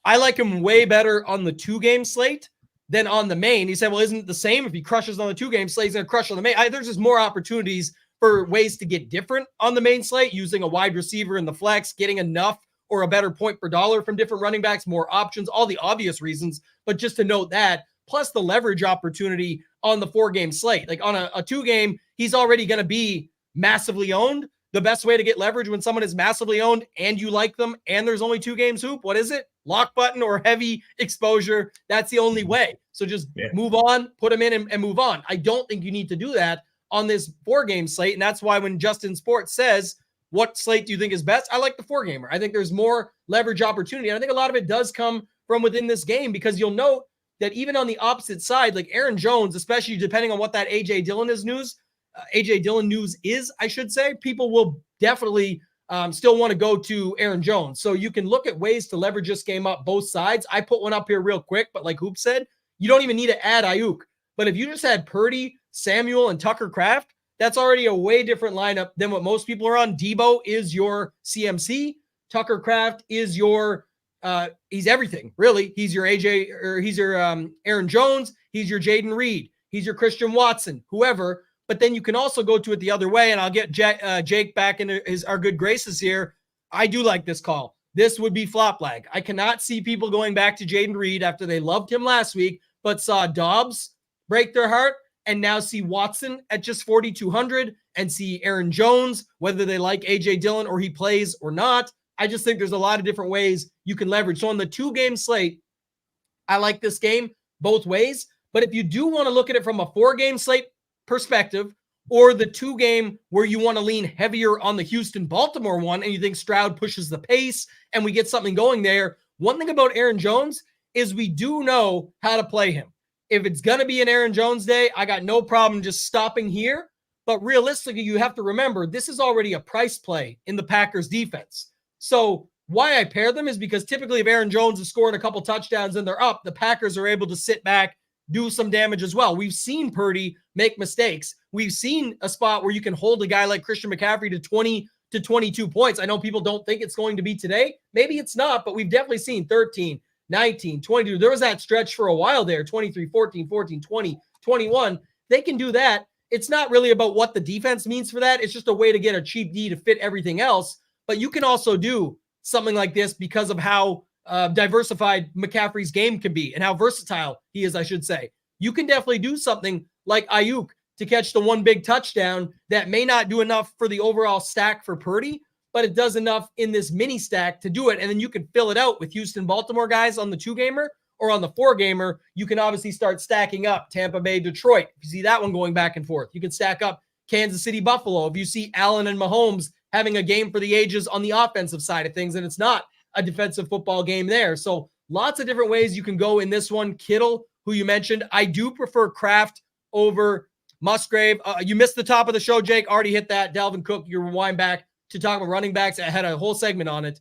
I like him way better on the 2-game slate than on the main. He said, well, isn't it the same? If he crushes on the 2-game slate, he's going to crush on the main. There's just more opportunities for ways to get different on the main slate, using a wide receiver in the flex, getting enough or a better point per dollar from different running backs, more options, all the obvious reasons. But just to note that, plus the leverage opportunity on the 4-game slate. Like on a 2-game, he's already going to be massively owned. The best way to get leverage when someone is massively owned and you like them and there's only 2 games hoop, what is it? Lock button or heavy exposure. That's the only way. So just move on, put them in and move on. I don't think you need to do that on this 4-game slate. And that's why when Justin Sports says, what slate do you think is best? I like the 4-gamer. I think there's more leverage opportunity. And I think a lot of it does come from within this game, because you'll note that even on the opposite side, like Aaron Jones, especially depending on what that AJ Dillon news is, I should say, people will definitely still want to go to Aaron Jones. So you can look at ways to leverage this game up both sides. I put one up here real quick, but like Hoop said, you don't even need to add Ayuk. But if you just had Purdy, Samuel, and Tucker Kraft, that's already a way different lineup than what most people are on. Debo is your CMC. Tucker Kraft is your he's everything, really. He's your Aaron Jones. He's your Jaden Reed. He's your Christian Watson, whoever. But then you can also go to it the other way, and I'll get Jake back into our good graces here. I do like this call. This would be flop lag. I cannot see people going back to Jaden Reed after they loved him last week, but saw Dobbs break their heart, and now see Watson at just 4,200 and see Aaron Jones, whether they like AJ Dillon or he plays or not. I just think there's a lot of different ways you can leverage. So on the 2-game slate, I like this game both ways. But if you do want to look at it from a 4-game slate perspective, or the 2-game where you want to lean heavier on the Houston-Baltimore one and you think Stroud pushes the pace and we get something going there, one thing about Aaron Jones is we do know how to play him. If it's going to be an Aaron Jones day, I got no problem just stopping here. But realistically, you have to remember, this is already a price play in the Packers defense. So why I pair them is because typically if Aaron Jones is scoring a couple touchdowns and they're up, the Packers are able to sit back, do some damage as well. We've seen Purdy make mistakes. We've seen a spot where you can hold a guy like Christian McCaffrey to 20 to 22 points. I know people don't think it's going to be today. Maybe it's not, but we've definitely seen 13, 19, 22. There was that stretch for a while there, 23, 14, 14, 20, 21. They can do that. It's not really about what the defense means for that. It's just a way to get a cheap D to fit everything else. But you can also do something like this because of how diversified McCaffrey's game can be and how versatile he is, I should say. You can definitely do something like Ayuk to catch the one big touchdown that may not do enough for the overall stack for Purdy, but it does enough in this mini stack to do it. And then you can fill it out with Houston, Baltimore guys on the 2-gamer, or on the 4-gamer, you can obviously start stacking up Tampa Bay, Detroit. If you see that one going back and forth, you can stack up Kansas City, Buffalo. If you see Allen and Mahomes having a game for the ages on the offensive side of things, and it's not a defensive football game there. So lots of different ways you can go in this one. Kittle, who you mentioned, I do prefer Kraft over Musgrave. You missed the top of the show, Jake. Already hit that. Dalvin Cook, you rewind back to talk about running backs. I had a whole segment on it.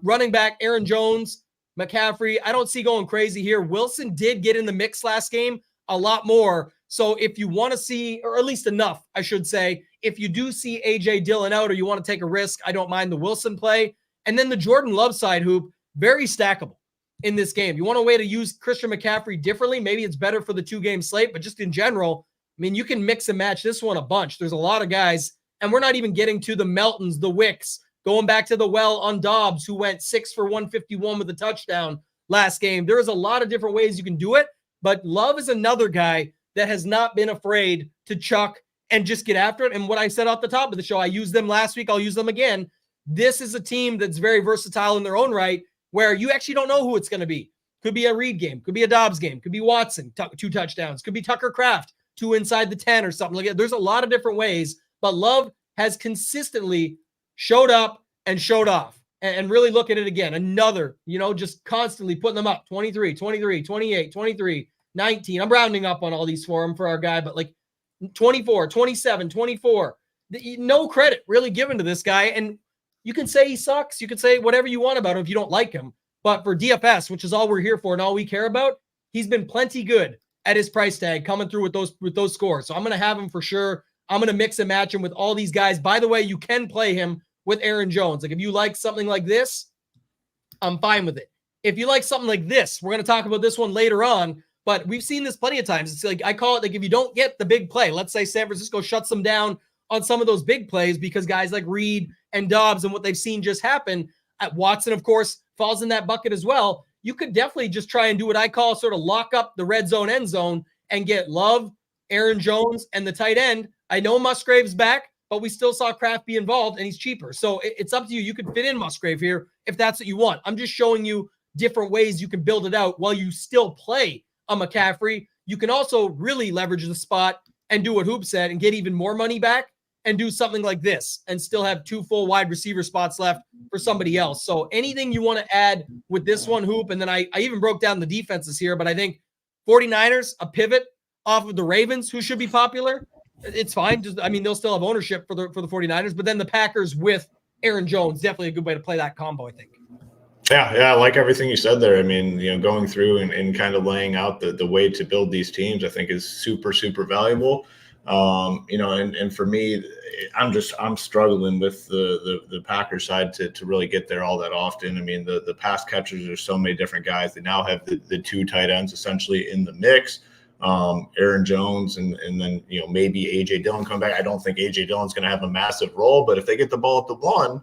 Running back, Aaron Jones, McCaffrey, I don't see going crazy here. Wilson did get in the mix last game a lot more. So if you want to see, or at least enough, I should say, if you do see AJ Dillon out or you want to take a risk, I don't mind the Wilson play. And then the Jordan Love side, Hoop, very stackable in this game. You want a way to use Christian McCaffrey differently. Maybe it's better for the 2-game slate, but just in general, I mean, you can mix and match this one a bunch. There's a lot of guys, and we're not even getting to the Meltons, the Wicks, going back to the well on Dobbs, who went 6 for 151 with a touchdown last game. There is a lot of different ways you can do it, but Love is another guy that has not been afraid to chuck and just get after it. And what I said off the top of the show, I used them last week. I'll use them again. This is a team that's very versatile in their own right, where you actually don't know who it's going to be. Could be a Reed game, could be a Dobbs game, could be Watson, 2 touchdowns, could be Tucker Kraft, 2 inside the 10 or something like that. There's a lot of different ways, but Love has consistently showed up and showed off. And really look at it again. Another, just constantly putting them up. 23, 23, 28, 23. 19. I'm rounding up on all these for him for our guy, but like 24, 27, 24. No credit really given to this guy. And you can say he sucks. You can say whatever you want about him if you don't like him. But for DFS, which is all we're here for and all we care about, he's been plenty good at his price tag coming through with those scores. So I'm going to have him for sure. I'm going to mix and match him with all these guys. By the way, you can play him with Aaron Jones. Like if you like something like this, I'm fine with it. If you like something like this, we're going to talk about this one later on, but we've seen this plenty of times. It's like, I call it like if you don't get the big play, let's say San Francisco shuts them down on some of those big plays because guys like Reed and Dobbs and what they've seen just happen. Watson, of course, falls in that bucket as well. You could definitely just try and do what I call sort of lock up the red zone end zone and get Love, Aaron Jones, and the tight end. I know Musgrave's back, but we still saw Kraft be involved and he's cheaper. So it's up to you. You could fit in Musgrave here if that's what you want. I'm just showing you different ways you can build it out while you still play a McCaffrey. You can also really leverage the spot and do what Hoop said and get even more money back and do something like this and still have 2 full wide receiver spots left for somebody else. So anything you want to add with this one, Hoop, and then I even broke down the defenses here, but I think 49ers, a pivot off of the Ravens, who should be popular. It's fine. They'll still have ownership for the 49ers, but then the Packers with Aaron Jones, definitely a good way to play that combo, I think. Yeah, I like everything you said there. I mean, going through and kind of laying out the way to build these teams, I think is super, super valuable. And for me, I'm struggling with the Packers side to really get there all that often. I mean, the pass catchers are so many different guys. They now have the 2 tight ends essentially in the mix. Aaron Jones and then maybe AJ Dillon come back. I don't think AJ Dillon's going to have a massive role, but if they get the ball at the 1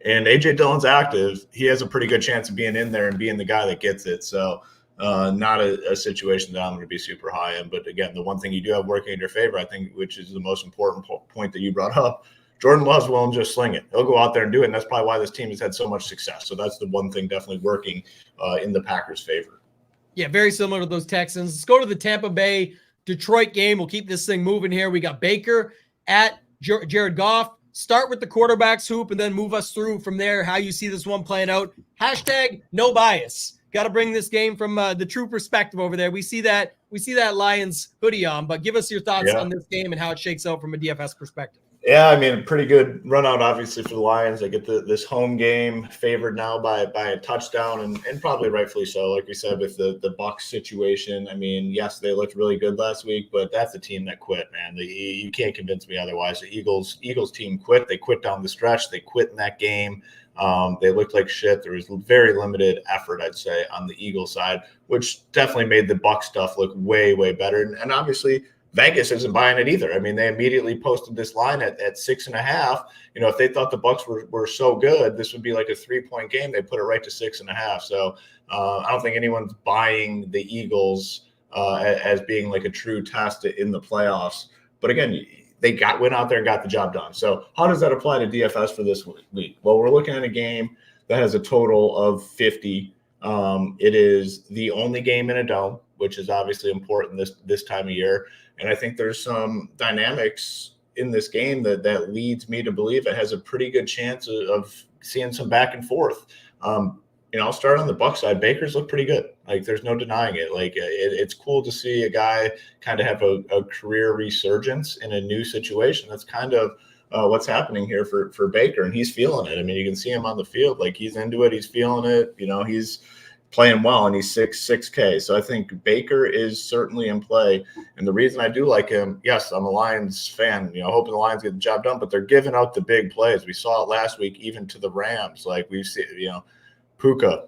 and AJ Dillon's active, he has a pretty good chance of being in there and being the guy that gets it. So not a situation that I'm going to be super high in. But again, the one thing you do have working in your favor, I think, which is the most important point that you brought up, Jordan Love's willing to just sling it. He'll go out there and do it, and that's probably why this team has had so much success. So that's the one thing definitely working in the Packers' favor. Yeah, very similar to those Texans. Let's go to the Tampa Bay Detroit game. We'll keep this thing moving here. We got Baker at Jared Goff. Start with the quarterbacks, Hoop, and then move us through from there, how you see this one playing out. Hashtag no bias. Got to bring this game from the true perspective over there. We see that Lions hoodie on, but give us your thoughts on this game and how it shakes out from a DFS perspective. Yeah, I mean, pretty good run out, obviously, for the Lions. They get this home game favored now by a touchdown, and probably rightfully so. Like we said, with the Bucs situation, I mean, yes, they looked really good last week, but that's a team that quit, man. You can't convince me otherwise. The Eagles team quit. They quit down the stretch. They quit in that game. They looked like shit. There was very limited effort, I'd say, on the Eagles side, which definitely made the Bucs stuff look way, way better. And obviously, Vegas isn't buying it either. I mean, they immediately posted this line at 6.5. If they thought the Bucs were so good, this would be like a 3-point game. They put it right to 6.5. So I don't think anyone's buying the Eagles as being like a true test in the playoffs. But again, they went out there and got the job done. So how does that apply to DFS for this week? Well, we're looking at a game that has a total of 50. It is the only game in a dome, which is obviously important this time of year. And I think there's some dynamics in this game that leads me to believe it has a pretty good chance of seeing some back and forth. I'll start on the Bucs side. Baker's look pretty good. Like, there's no denying it. Like, it's cool to see a guy kind of have a career resurgence in a new situation. That's kind of what's happening here for Baker, and he's feeling it. I mean, you can see him on the field. Like, he's into it. He's feeling it. He's playing well, and he's 6K. So I think Baker is certainly in play. And the reason I do like him, yes, I'm a Lions fan, hoping the Lions get the job done, but they're giving out the big plays. We saw it last week, even to the Rams. Like, we've seen, Puka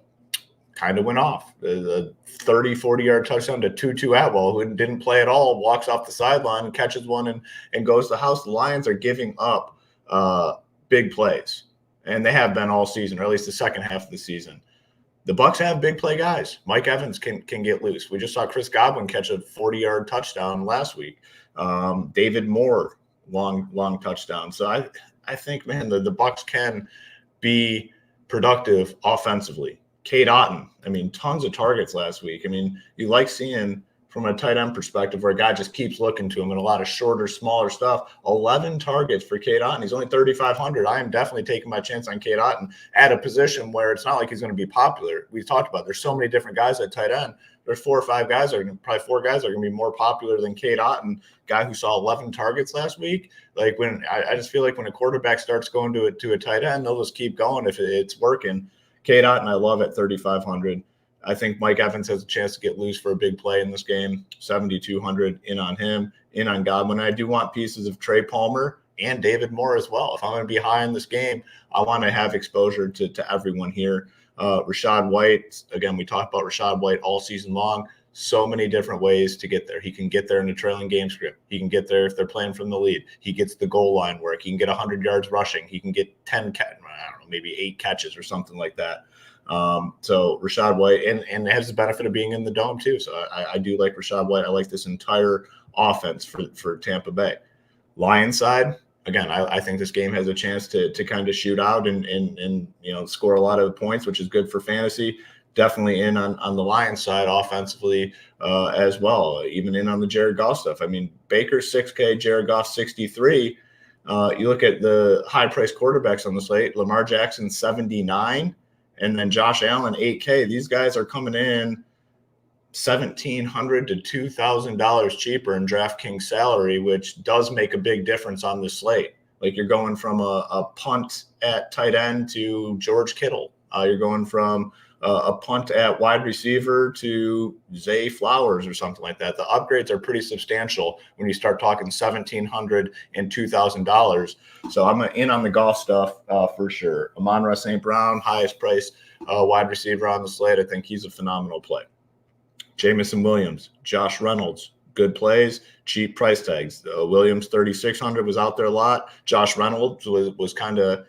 kind of went off. The 30, 40-yard touchdown to Tutu Atwell, who didn't play at all, walks off the sideline and catches one and goes to the house. The Lions are giving up big plays, and they have been all season, or at least the second half of the season. The Bucs have big play guys. Mike Evans can get loose. We just saw Chris Godwin catch a 40-yard touchdown last week. David Moore, long touchdown. So I think, man, the Bucs can be productive offensively. Cade Otton, I mean, tons of targets last week. I mean, you like seeing from a tight end perspective where a guy just keeps looking to him and a lot of shorter, smaller stuff. 11 targets for Cade Otton. He's only 3,500. I am definitely taking my chance on Cade Otton at a position where it's not like he's going to be popular. We've talked about there's so many different guys at tight end. there's 4 or 5 guys probably 4 guys are going to be more popular than Cade Otton, guy who saw 11 targets last week. Like when I just feel like when a quarterback starts going to a tight end, they'll just keep going if it's working. Cade Otton, I love at 3,500. I think Mike Evans has a chance to get loose for a big play in this game. 7,200 in on him, in on Godwin. I do want pieces of Trey Palmer and David Moore as well. If I'm going to be high in this game, I want to have exposure to everyone here. Rachaad White, again, we talked about Rachaad White all season long. So many different ways to get there. He can get there in a trailing game script. He can get there if they're playing from the lead. He gets the goal line work. He can get 100 yards rushing. He can get 10, maybe 8 catches or something like that. So Rachaad White, and it has the benefit of being in the dome too. So I do like Rachaad White. I like this entire offense for Tampa Bay. Lions side, again, I think this game has a chance to kind of shoot out and score a lot of points, which is good for fantasy. Definitely in on the Lions side offensively as well, even in on the Jared Goff stuff. I mean, Baker 6K, Jared Goff 63. You look at the high-priced quarterbacks on the slate, Lamar Jackson 79, and then Josh Allen 8K. These guys are coming in $1,700 to $2,000 cheaper in DraftKings salary, which does make a big difference on the slate. Like you're going from a punt at tight end to George Kittle. You're going from a punt at wide receiver to Zay Flowers or something like that. The upgrades are pretty substantial when you start talking $1,700 and $2,000. So I'm in on the golf stuff for sure. Amon-Ra St. Brown, highest price wide receiver on the slate. I think he's a phenomenal play. Jamison Williams, Josh Reynolds, good plays, cheap price tags. Williams 3,600 was out there a lot. Josh Reynolds was kind of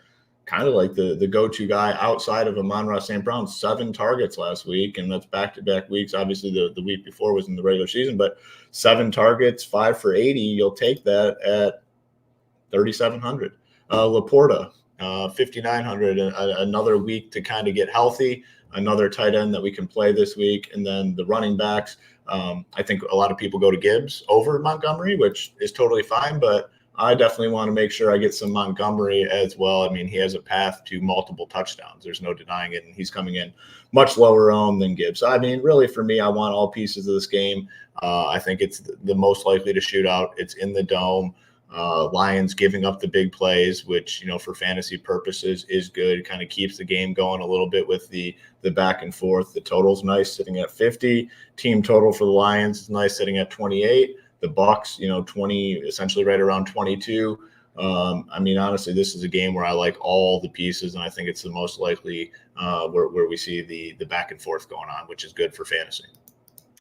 like the go-to guy outside of Amon-Ra St. Brown. 7 targets last week, and that's back-to-back weeks. Obviously, the week before was in the regular season, but 7 targets, 5 for 80. You'll take that at 3,700. Laporta, 5,900. Another week to kind of get healthy. Another tight end that we can play this week, and then the running backs. I think a lot of people go to Gibbs over Montgomery, which is totally fine, but I definitely want to make sure I get some Montgomery as well. I mean, he has a path to multiple touchdowns. There's no denying it, and he's coming in much lower owned than Gibbs. So, I mean, really for me, I want all pieces of this game. I think it's the most likely to shoot out. It's in the dome. Lions giving up the big plays, which, for fantasy purposes is good. It kind of keeps the game going a little bit with the back and forth. The total's nice, sitting at 50. Team total for the Lions is nice, sitting at 28. The Bucs, 20, essentially right around 22. I mean, honestly, this is a game where I like all the pieces, and I think it's the most likely where we see the back and forth going on, which is good for fantasy.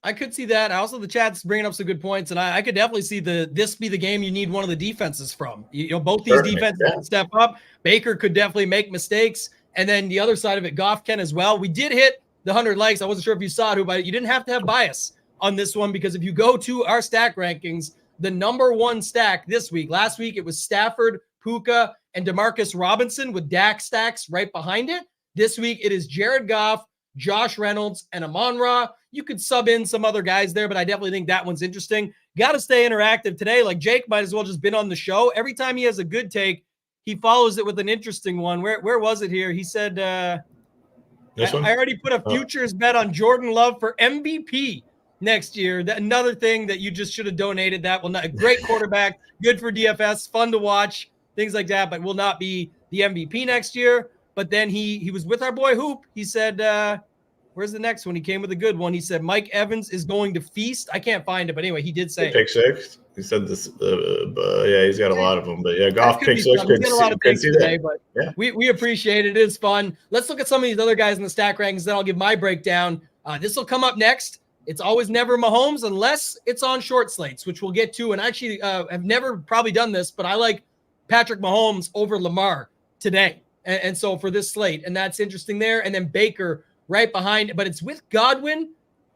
I could see that. Also, the chat's bringing up some good points, and I could definitely see this be the game you need one of the defenses from. Both these defenses can step up. Baker could definitely make mistakes, and then the other side of it, Goff can as well. We did hit the 100 likes. I wasn't sure if you saw it, but you didn't have to have bias on this one, because if you go to our stack rankings, the number 1 stack this week, last week it was Stafford, Puka, and Demarcus Robinson with Dak stacks right behind it. This week it is Jared Goff, Josh Reynolds, and Amon-Ra. You could sub in some other guys there, but I definitely think that one's interesting. Got to stay interactive today. Like Jake might as well just been on the show. Every time he has a good take, he follows it with an interesting one. Where was it here? He said, I already put a futures bet on Jordan Love for MVP next year. Another thing that you just should have donated. That will not, a great quarterback, good for DFS, fun to watch, things like that, but will not be the MVP next year. But then he was with our boy Hoop. He said, where's the next one? He came with a good one. He said Mike Evans is going to feast. I can't find it, but anyway, he did say pick 6. He said this. Yeah, he's got a lot of them. But yeah, Goff pick 6. He's got a lot of picks today, but yeah. we appreciate it. It is fun. Let's look at some of these other guys in the stack rankings. Then I'll give my breakdown. This will come up next. It's always never Mahomes unless it's on short slates, which we'll get to. And actually, I've never probably done this, but I like Patrick Mahomes over Lamar today. And so for this slate, and that's interesting there. And then Baker right behind, but it's with Godwin,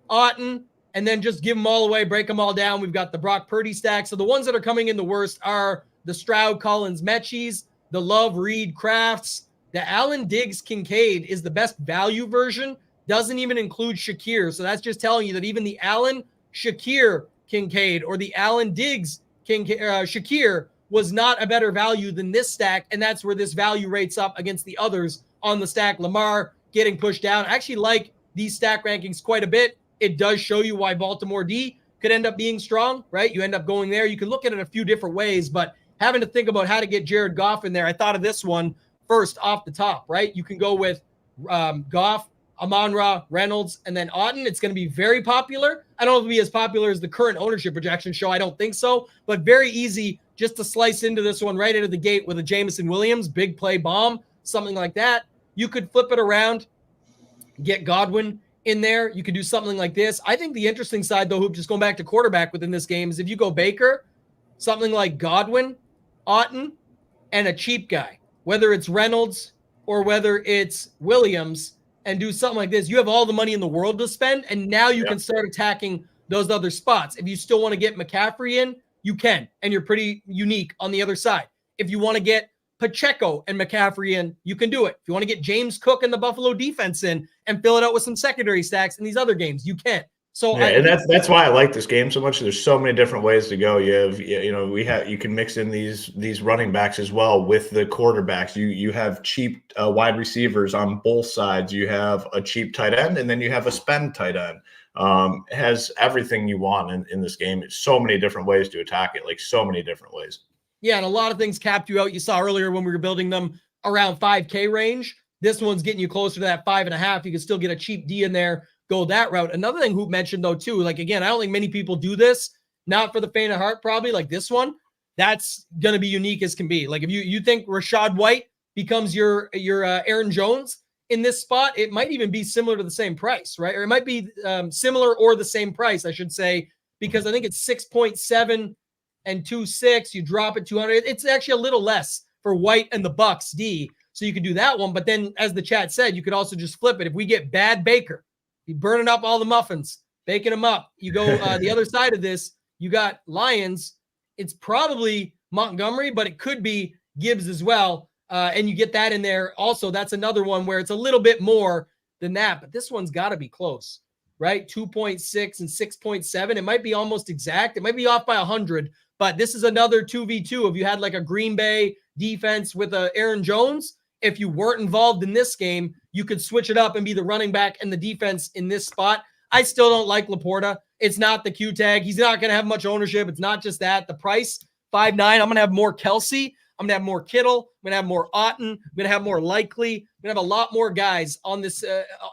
Otton, and then just give them all away, break them all down. We've got the Brock Purdy stack. So the ones that are coming in the worst are the Stroud, Collins, Mechis, the Love, Reed, Crafts. The Allen Diggs Kincaid is the best value version. Doesn't even include Shakir. So that's just telling you that even the Allen Shakir Kincaid or the Allen Diggs Shakir was not a better value than this stack. And that's where this value rates up against the others on the stack. Lamar getting pushed down. I actually like these stack rankings quite a bit. it does show you why Baltimore D could end up being strong, right? You end up going there. You can look at it a few different ways, but having to think about how to get Jared Goff in there, I thought of this one first off the top, right? You can go with Goff, Amon-Ra, Reynolds, and then Otton. It's going to be very popular. I don't know if it'll be as popular as the current ownership projection show. I don't think so, but very easy just to slice into this one right out of the gate with a Jameson Williams, big play bomb, something like that. You could flip it around, get Godwin in there. You could do something like this. I think the interesting side, though, Hoop, just going back to quarterback within this game, is if you go Baker, something like Godwin, Otton, and a cheap guy, whether it's Reynolds or whether it's Williams, and do something like this, you have all the money in the world to spend, and now you can start attacking those other spots. If you still want to get McCaffrey in, you can, and you're pretty unique on the other side. If you want to get Pacheco and McCaffrey in, you can do it. If you want to get James Cook and the Buffalo defense in and fill it out with some secondary stacks in these other games, you can. So and that's why I like this game so much. There's so many different ways to go. You can mix in these running backs as well with the quarterbacks. You have cheap wide receivers on both sides. You have a cheap tight end, and then you have a spend tight end. It has everything you want in this game. It's so many different ways to attack it, like so many different ways. Yeah, and a lot of things capped you out. You saw earlier when we were building them around 5K range. This one's getting you closer to that 5.5. You can still get a cheap D in there. Go that route. Another thing Hoop mentioned, though, too, like, again, I don't think many people do this, not for the faint of heart, probably, like this one. That's going to be unique as can be. Like, if you think Rachaad White becomes your Aaron Jones in this spot, it might even be similar to the same price, right? Or it might be similar or the same price, I should say, because I think it's 6.7 and 2.6. You drop it 200. It's actually a little less for White and the Bucs D. So you could do that one. But then, as the chat said, you could also just flip it. If we get bad Baker, you burning up all the muffins, baking them up. You go the other side of this, you got Lions. It's probably Montgomery, but it could be Gibbs as well. And you get that in there. Also, that's another one where it's a little bit more than that, but this one's got to be close, right? 2.6 and 6.7. It might be almost exact. It might be off by 100, but this is another 2v2. If you had like a Green Bay defense with a Aaron Jones, if you weren't involved in this game, you could switch it up and be the running back and the defense in this spot. I still don't like Laporta. It's not the Q tag. He's not going to have much ownership. It's not just that. The price, 5.9. I'm going to have more Kelsey. I'm going to have more Kittle. I'm going to have more Otton. I'm going to have more Likely. I'm going to have a lot more guys on this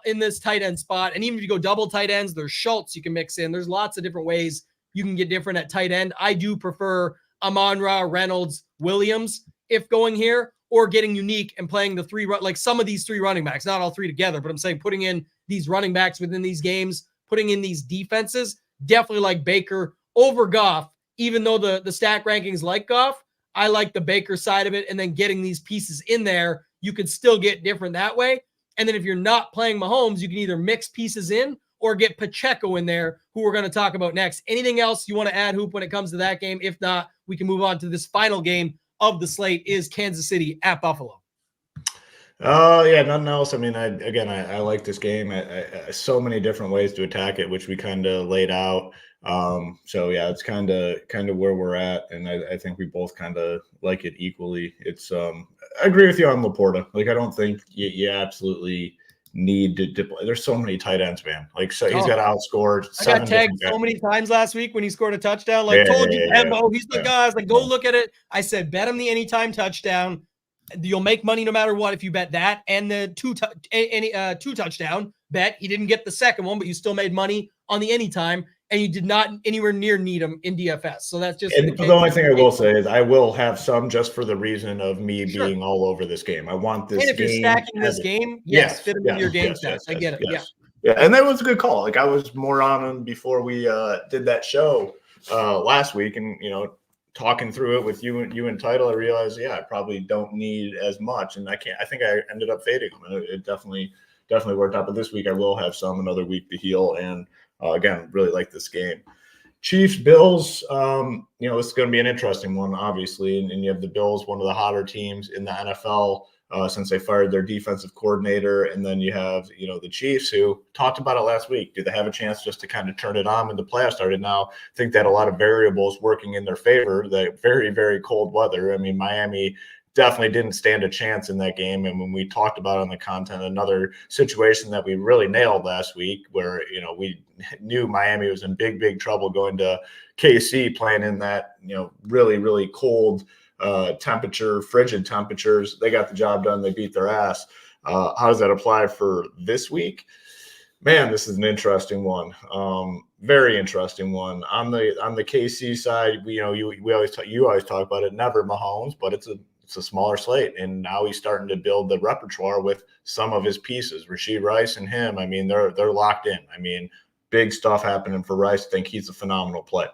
in this tight end spot. And even if you go double tight ends, there's Schultz you can mix in. There's lots of different ways you can get different at tight end. I do prefer Amon-Ra, Reynolds, Williams if going here, or getting unique and playing the three, like some of these three running backs, not all three together, but I'm saying putting in these running backs within these games, putting in these defenses, definitely like Baker over Goff, even though the stack rankings like Goff, I like the Baker side of it. And then getting these pieces in there, you could still get different that way. And then if you're not playing Mahomes, you can either mix pieces in or get Pacheco in there, who we're going to talk about next. Anything else you want to add, Hoop, when it comes to that game? If not, we can move on to this final game of the slate, is Kansas City at Buffalo. Yeah, nothing else. I mean, I like this game. So many different ways to attack it, which we kind of laid out. So yeah, it's kind of where we're at, and I think we both kind of like it equally. It's I agree with you on Laporta. Like, I don't think you absolutely need to play. There's so many tight ends, man. Like, so he's got outscored. I got tagged so many times last week when he scored a touchdown. Like, told you, Tambo, he's the guy. I was like, go look at it. I said, bet him the anytime touchdown. You'll make money no matter what if you bet that, and the two touchdown bet. He didn't get the second one, but you still made money on the anytime, and you did not anywhere near need him in DFS. So that's just the only thing I will say is I will have some just for the reason of me being all over this game. I want this. And if you're stacking this game, fit him into your game stats. I get it. Yeah, and that was a good call. Like, I was more on him before we did that show last week, and talking through it with you and Title, I realized, I probably don't need as much, and I think I ended up fading them, and it definitely worked out. But this week I will have another week to heal, and again, really like this game. Chiefs, Bills, this is going to be an interesting one, obviously, and you have the Bills, one of the hotter teams in the NFL since they fired their defensive coordinator, and then you have the Chiefs, who talked about it last week. Do they have a chance just to kind of turn it on when the playoffs started? Now, I think that a lot of variables working in their favor. The very, very cold weather. I mean, Miami definitely didn't stand a chance in that game. And when we talked about on the content, another situation that we really nailed last week where, we knew Miami was in big, big trouble going to KC, playing in that, really, really cold temperature, frigid temperatures. They got the job done. They beat their ass. How does that apply for this week? Man, this is an interesting one. Very interesting one. On the KC side, you always talk about it. Never Mahomes, but it's a smaller slate, and now he's starting to build the repertoire with some of his pieces. Rashee Rice and him. I mean, they're locked in. I mean, big stuff happening for Rice. I think he's a phenomenal play.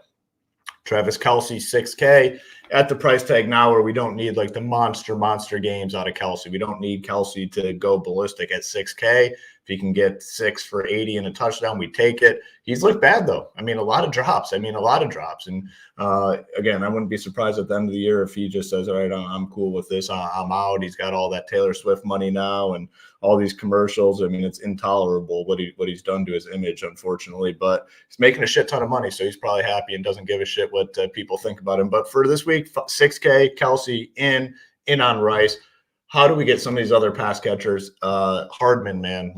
Travis Kelce, 6K at the price tag now where we don't need like the monster games out of Kelce. We don't need Kelce to go ballistic at 6K. If he can get 6 for 80 and a touchdown, we take it. He's looked bad, though. I mean, a lot of drops. And again, I wouldn't be surprised at the end of the year if he just says, all right, I'm cool with this. I'm out. He's got all that Taylor Swift money now and all these commercials. I mean, it's intolerable what he's done to his image, unfortunately. But he's making a shit ton of money, so he's probably happy and doesn't give a shit what people think about him. But for this week, 6K, Kelce in on Rice. How do we get some of these other pass catchers? Hardman, man,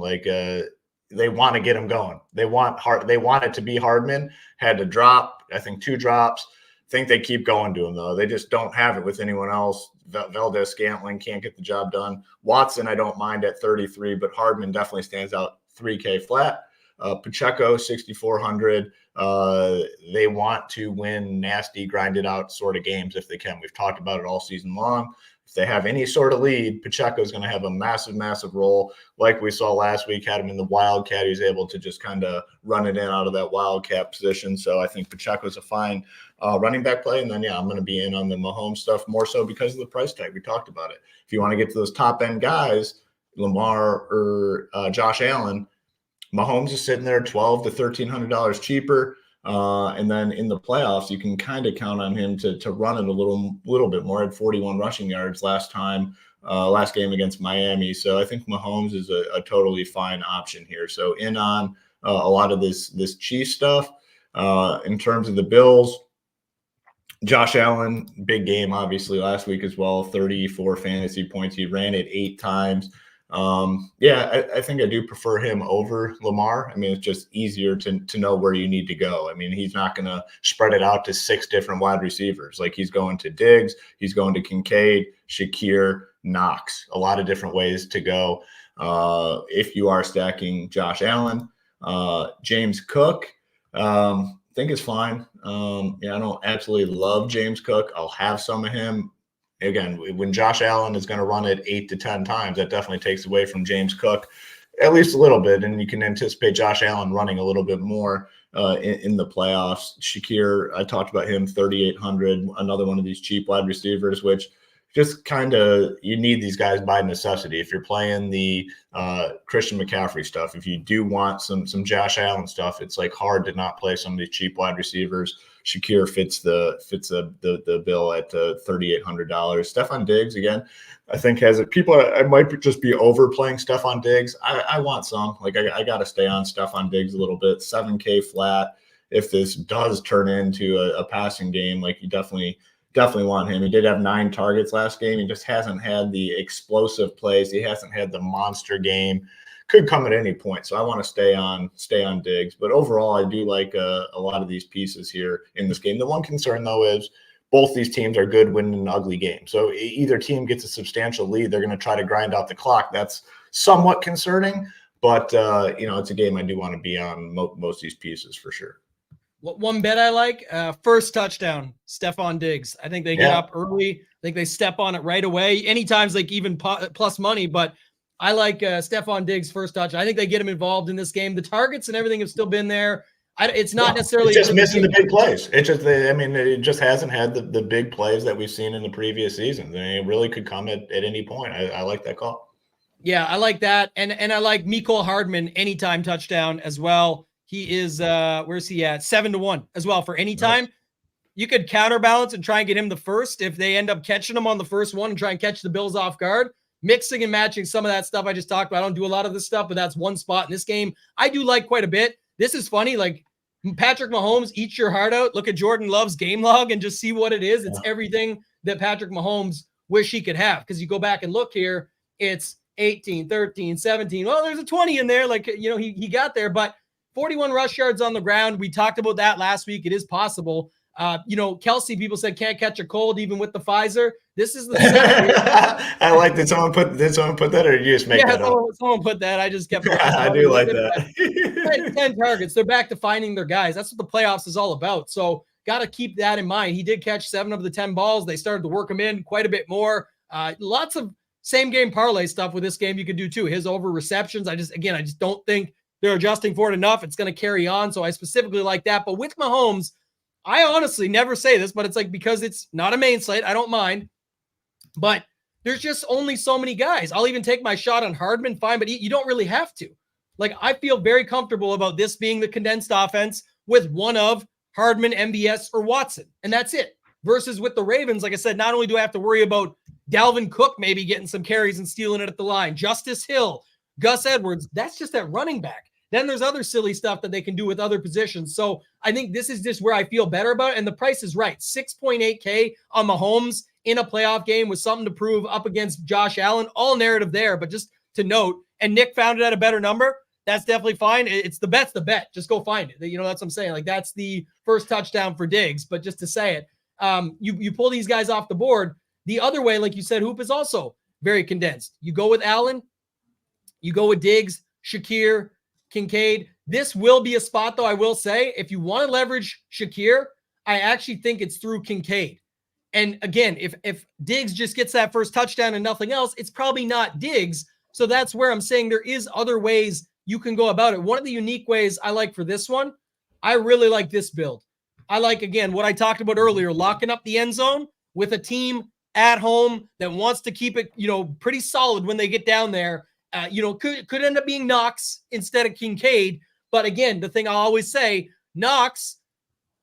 they want to get him going. They want it to be Hardman. Had to drop, I think 2 drops. Think they keep going to him though. They just don't have it with anyone else. Valdez-Scantling can't get the job done. Watson, I don't mind at 33, but Hardman definitely stands out 3K flat. Pacheco, 6,400. They want to win nasty, grinded out sort of games if they can. We've talked about it all season long. If they have any sort of lead, Pacheco is going to have a massive role. Like we saw last week, had him in the Wildcat. He was able to just kind of run it in out of that Wildcat position. So I think Pacheco is a fine running back play. And then, I'm going to be in on the Mahomes stuff more so because of the price tag. We talked about it. If you want to get to those top-end guys, Lamar or Josh Allen, Mahomes is sitting there $1,200 to $1,300 cheaper. And then in the playoffs, you can kind of count on him to run it a little bit more. At 41 rushing yards last game against Miami. So I think Mahomes is a totally fine option here. So in on a lot of this Chiefs stuff. In terms of the Bills, Josh Allen, big game obviously last week as well. 34 fantasy points. He ran it 8 times. I think I do prefer him over Lamar. I mean, it's just easier to know where you need to go. I mean, he's not going to spread it out to 6 different wide receivers. Like he's going to Diggs, he's going to Kincaid, Shakir, Knox, a lot of different ways to go. If you are stacking Josh Allen, James Cook, I think is fine. I don't absolutely love James Cook. I'll have some of him. Again, when Josh Allen is going to run it 8 to 10 times, that definitely takes away from James Cook at least a little bit. And you can anticipate Josh Allen running a little bit more in the playoffs. Shakir, I talked about him, 3,800, another one of these cheap wide receivers, which just kind of, you need these guys by necessity. If you're playing the Christian McCaffrey stuff, if you do want some Josh Allen stuff, it's like hard to not play some of these cheap wide receivers. Shakir fits the bill at $3,800. Stephon Diggs, again, I think has it. People, I might just be overplaying Stephon Diggs. I want some. Like I got to stay on Stephon Diggs a little bit. 7K flat. If this does turn into a passing game, like you definitely want him. He did have 9 targets last game. He just hasn't had the explosive plays. He hasn't had the monster game. Could come at any point. So I want to stay on Diggs. But overall, I do like a lot of these pieces here in this game. The one concern, though, is both these teams are good winning an ugly game. So either team gets a substantial lead. They're going to try to grind out the clock. That's somewhat concerning. But, it's a game I do want to be on most of these pieces for sure. One bet I like, first touchdown, Stephon Diggs. I think they get up early. I think they step on it right away. Anytime's like even plus money, but I like Stephon Diggs' first touch. I think they get him involved in this game. The targets and everything have still been there. It's not necessarily it's just missing the big plays. It just hasn't had the big plays that we've seen in the previous seasons. I mean, it really could come at any point. I like that call. Yeah, I like that. And I like Mecole Hardman anytime touchdown as well. He is where's he at? 7-1 as well for anytime. Nice. You could counterbalance and try and get him the first if they end up catching him on the first one and try and catch the Bills off guard. Mixing and matching some of that stuff I just talked about. I don't do a lot of this stuff, but that's one spot in this game I do like quite a bit. This is funny. Like Patrick Mahomes, eat your heart out. Look at Jordan Love's game log and just see what it is. It's everything that Patrick Mahomes wish he could have. Because you go back and look here, it's 18, 13, 17. Well, there's a 20 in there. Like, he got there, but 41 rush yards on the ground. We talked about that last week. It is possible. Kelsey, people said can't catch a cold even with the Pfizer. This is the I like that. Did someone put that, or did you just make that up? Someone put that. I just kept. I do like that. 10 targets. They're back to finding their guys. That's what the playoffs is all about. So got to keep that in mind. He did catch 7 of the 10 balls. They started to work him in quite a bit more. Lots of same game parlay stuff with this game you could do too. His over receptions. I just don't think they're adjusting for it enough. It's going to carry on. So I specifically like that. But with Mahomes, I honestly never say this, but it's like, because it's not a main slate, I don't mind. But there's just only so many guys. I'll even take my shot on Hardman, fine, but you don't really have to. Like, I feel very comfortable about this being the condensed offense with one of Hardman, MBS, or Watson. And that's it. Versus with the Ravens, like I said, not only do I have to worry about Dalvin Cook maybe getting some carries and stealing it at the line, Justice Hill, Gus Edwards, that's just at running back. Then there's other silly stuff that they can do with other positions. So I think this is just where I feel better about it. And the price is right. 6.8K on Mahomes in a playoff game with something to prove up against Josh Allen. All narrative there, but just to note, and Nick found it at a better number. That's definitely fine. It's the bet's the bet. Just go find it. That's what I'm saying. Like, that's the first touchdown for Diggs. But just to say it, you pull these guys off the board. The other way, like you said, Hoop is also very condensed. You go with Allen, you go with Diggs, Shakir, Kincaid. This will be a spot, though, I will say, if you want to leverage Shakir, I actually think it's through Kincaid. And again, if Diggs just gets that first touchdown and nothing else, it's probably not Diggs. So that's where I'm saying there is other ways you can go about it. One of the unique ways I like for this one, I really like this build. I like, again, what I talked about earlier, locking up the end zone with a team at home that wants to keep it, pretty solid when they get down there. Could end up being Knox instead of Kincaid. But again, the thing I always say, Knox,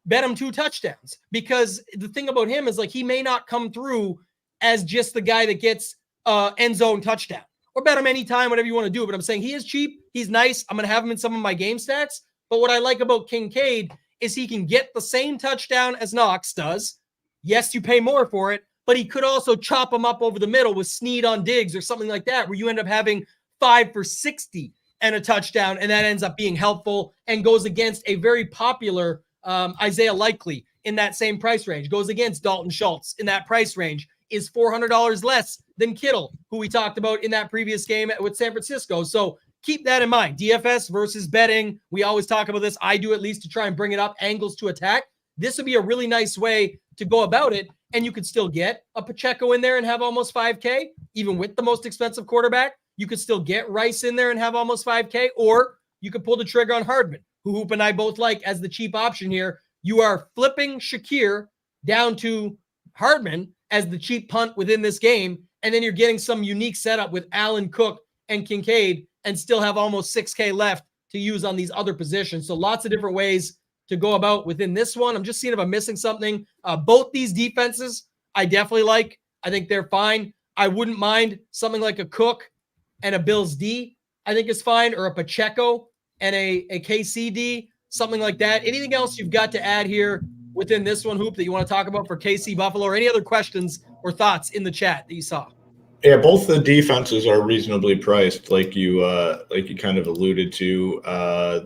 bet him 2 touchdowns, because the thing about him is, like, he may not come through as just the guy that gets end zone touchdown, or bet him anytime, whatever you want to do. But I'm saying he is cheap. He's nice. I'm going to have him in some of my game stats. But what I like about Kincaid is he can get the same touchdown as Knox does. Yes, you pay more for it, but he could also chop him up over the middle with Snead on Diggs or something like that, where you end up having 5 for 60 and a touchdown, and that ends up being helpful and goes against a very popular Isaiah Likely in that same price range, goes against Dalton Schultz in that price range, is $400 less than Kittle, who we talked about in that previous game with San Francisco. So keep that in mind. DFS versus betting. We always talk about this. I do, at least, to try and bring it up, angles to attack. This would be a really nice way to go about it. And you could still get a Pacheco in there and have almost 5K, even with the most expensive quarterback. You could still get Rice in there and have almost 5K, or you could pull the trigger on Hardman, who Hoop and I both like as the cheap option here. You are flipping Shakir down to Hardman as the cheap punt within this game, and then you're getting some unique setup with Allen, Cook, and Kincaid, and still have almost 6K left to use on these other positions. So lots of different ways to go about within this one. I'm just seeing if I'm missing something. Both these defenses, I definitely like. I think they're fine. I wouldn't mind something like a Cook and a Bills D, I think is fine, or a Pacheco and a KCD, something like that. Anything else you've got to add here within this one, Hoop, that you want to talk about for KC Buffalo, or any other questions or thoughts in the chat that you saw? Yeah, both the defenses are reasonably priced, like you kind of alluded to.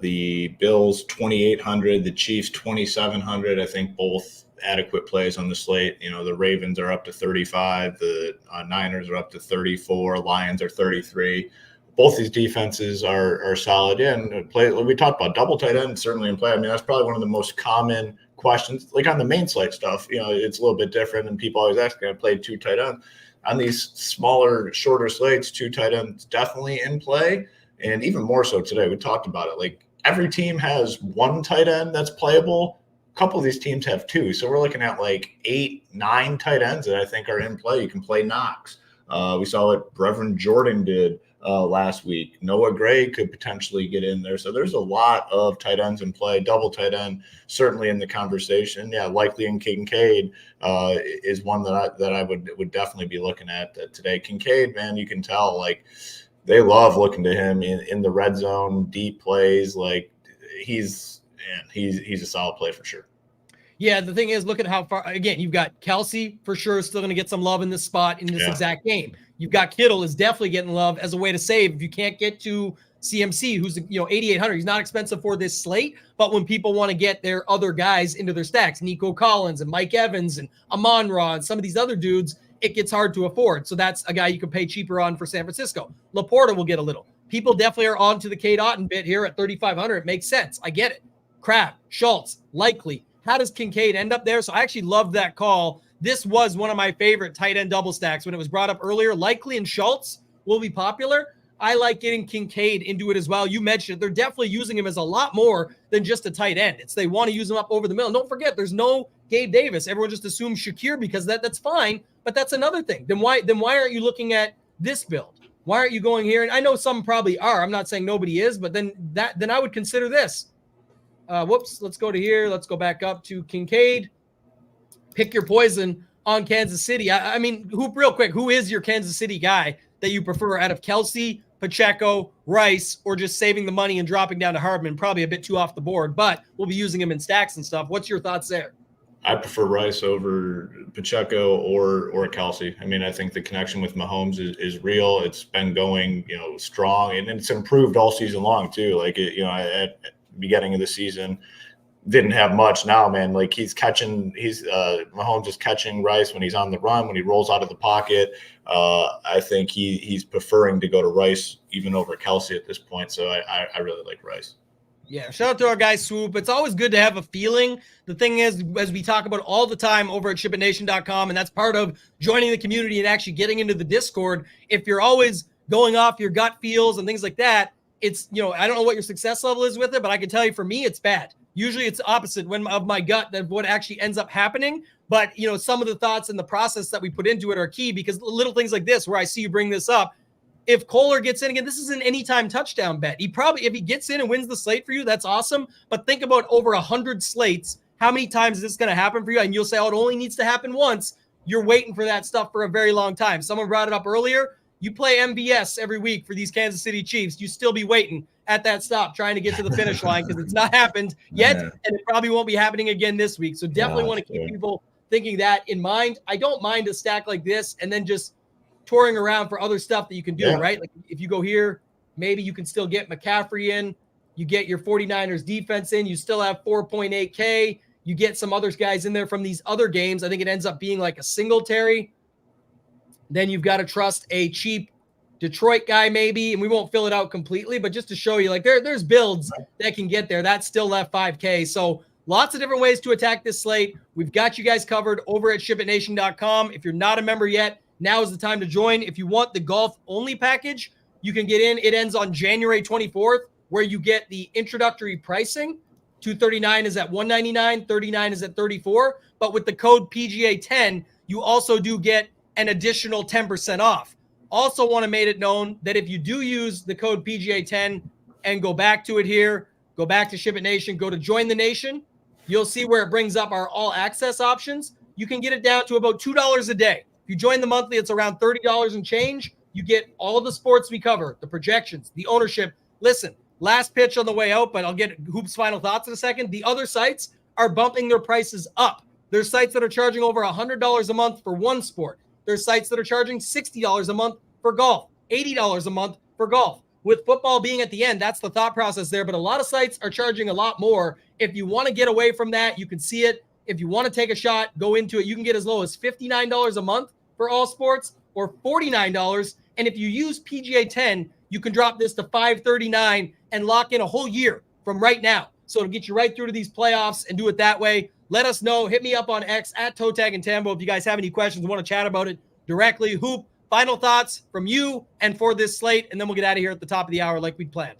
The Bills 2,800, the Chiefs 2,700. I think both adequate plays on the slate. The Ravens are up to 35, the Niners are up to 34, Lions are 33. Both these defenses are solid. Yeah, and we talked about double tight end certainly in play. I mean, that's probably one of the most common questions. Like on the main slate stuff, it's a little bit different, and people always ask, I played 2 tight ends. On these smaller, shorter slates, 2 tight ends definitely in play, and even more so today. We talked about it. Like, every team has 1 tight end that's playable. A couple of these teams have 2, so we're looking at like 8, 9 tight ends that I think are in play. You can play Knox. We saw what Reverend Jordan did last week. Noah Gray could potentially get in there. So there's a lot of tight ends in play. Double tight end certainly in the conversation. Yeah, Likely and Kincaid is one that I would definitely be looking at today. Kincaid, man, you can tell, like, they love looking to him in the red zone, deep plays. Like, he's a solid play for sure. Yeah, the thing is, look at how far, again, you've got Kelsey for sure still going to get some love in this spot in this exact game. You've got Kittle is definitely getting love as a way to save. If you can't get to CMC, who's, 8,800, he's not expensive for this slate, but when people want to get their other guys into their stacks, Nico Collins and Mike Evans and Amon-Ra and some of these other dudes, it gets hard to afford. So that's a guy you can pay cheaper on for San Francisco. Laporta will get a little. People definitely are on to the Cade Otton bit here at 3,500. It makes sense. I get it. Crab, Schultz, likely. How does Kincaid end up there? So I actually loved that call. This was one of my favorite tight end double stacks when it was brought up earlier. Likely and Schultz will be popular. I like getting Kincaid into it as well. You mentioned it. They're definitely using him as a lot more than just a tight end. They want to use him up over the middle. And don't forget, there's no Gabe Davis. Everyone just assumes Shakir because that's fine, but that's another thing. Then why aren't you looking at this build? Why aren't you going here? And I know some probably are. I'm not saying nobody is, but then I would consider this. Let's go to here. Let's go back up to Kincaid. Pick your poison on Kansas City. I mean, real quick, who is your Kansas City guy that you prefer out of Kelsey, Pacheco, Rice, or just saving the money and dropping down to Hardman? Probably a bit too off the board, but we'll be using him in stacks and stuff. What's your thoughts there? I prefer Rice over Pacheco or Kelsey. I mean, I think the connection with Mahomes is real. It's been going, strong, and it's improved all season long too. Like at beginning of the season, didn't have much. Now, man, like Mahomes is catching Rice when he's on the run, when he rolls out of the pocket. I think he's preferring to go to Rice even over Kelsey at this point. So I really like Rice. Yeah, shout out to our guy Swoop. It's always good to have a feeling. The thing is, as we talk about all the time over at ShipItNation.com, and that's part of joining the community and actually getting into the Discord, if you're always going off your gut feels and things like that, it's, I don't know what your success level is with it, but I can tell you for me, it's bad. Usually it's opposite of my gut than what actually ends up happening. But, some of the thoughts and the process that we put into it are key, because little things like this, where I see you bring this up, if Kohler gets in again, this is an anytime touchdown bet. If he gets in and wins the slate for you, that's awesome. But think about over 100 slates. How many times is this going to happen for you? And you'll say, oh, it only needs to happen once. You're waiting for that stuff for a very long time. Someone brought it up earlier. You play MVS every week for these Kansas City Chiefs. You still be waiting at that stop trying to get to the finish line because it's not happened yet, and it probably won't be happening again this week. So definitely want to keep people thinking that in mind. I don't mind a stack like this and then just touring around for other stuff that you can do, right? Like if you go here, maybe you can still get McCaffrey in. You get your 49ers defense in. You still have 4.8K. You get some other guys in there from these other games. I think it ends up being like a Singletary. Then you've got to trust a cheap Detroit guy maybe, and we won't fill it out completely, but just to show you, like there's builds that can get there. That's still left 5K. So lots of different ways to attack this slate. We've got you guys covered over at ShipItNation.com. If you're not a member yet, now is the time to join. If you want the golf only package, you can get in. It ends on January 24th, where you get the introductory pricing. $239 is at $199, $39 is at $34. But with the code PGA10, you also do get an additional 10% off. Also want to make it known that if you do use the code PGA10 and go back to it here, go back to Ship It Nation, go to Join the Nation, you'll see where it brings up our all access options. You can get it down to about $2 a day. If you join the monthly, it's around $30 and change. You get all the sports we cover, the projections, the ownership. Listen, last pitch on the way out, but I'll get Hoop's final thoughts in a second. The other sites are bumping their prices up. There's sites that are charging over $100 a month for one sport. There's sites that are charging $60 a month for golf, $80 a month for golf. With football being at the end, that's the thought process there. But a lot of sites are charging a lot more. If you want to get away from that, you can see it. If you want to take a shot, go into it. You can get as low as $59 a month for all sports or $49. And if you use PGA 10, you can drop this to $539 and lock in a whole year from right now. So it'll get you right through to these playoffs and do it that way. Let us know. Hit me up on X at ToeTagginTambo if you guys have any questions and want to chat about it directly. Hoop, final thoughts from you and for this slate, and then we'll get out of here at the top of the hour like we'd planned.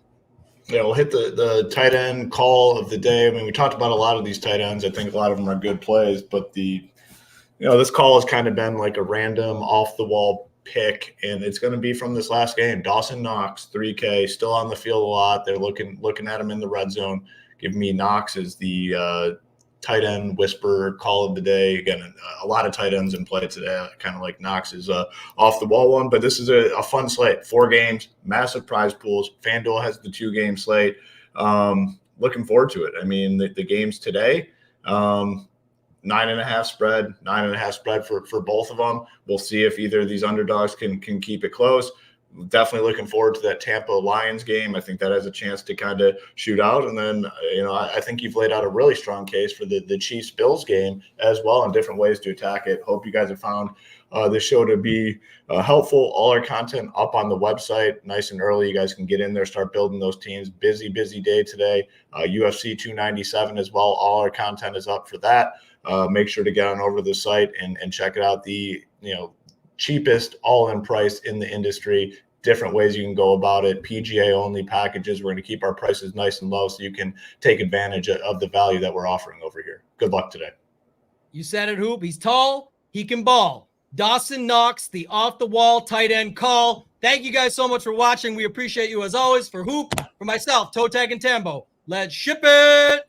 Yeah, we'll hit the tight end call of the day. I mean, we talked about a lot of these tight ends. I think a lot of them are good plays, but this call has kind of been like a random off-the-wall pick, and it's going to be from this last game. Dawson Knox, 3K, still on the field a lot. They're looking at him in the red zone. Give me Knox as the tight end whisper call of the day. Again, a lot of tight ends in play today. I kind of like Knox's off-the-wall one, but this is a fun slate. 4 games, massive prize pools. FanDuel has the 2-game slate. Looking forward to it. I mean, the games today, 9.5 spread for both of them. We'll see if either of these underdogs can keep it close. Definitely looking forward to that Tampa Lions game. I think that has a chance to kind of shoot out. And then, I think you've laid out a really strong case for the Chiefs Bills game as well, and different ways to attack it. Hope you guys have found this show to be helpful. All our content up on the website nice and early. You guys can get in there, start building those teams. Busy day today. UFC 297 as well. All our content is up for that. Make sure to get on over to the site and check it out. The cheapest all-in price in the industry. Different ways you can go about it. PGA only packages. We're going to keep our prices nice and low so you can take advantage of the value that we're offering over here. Good luck today. You said it, Hoop. He's tall. He can ball. Dawson Knox, the off-the-wall tight end call. Thank you guys so much for watching. We appreciate you as always. For Hoop, for myself, ToeTagginTambo. Let's ship it.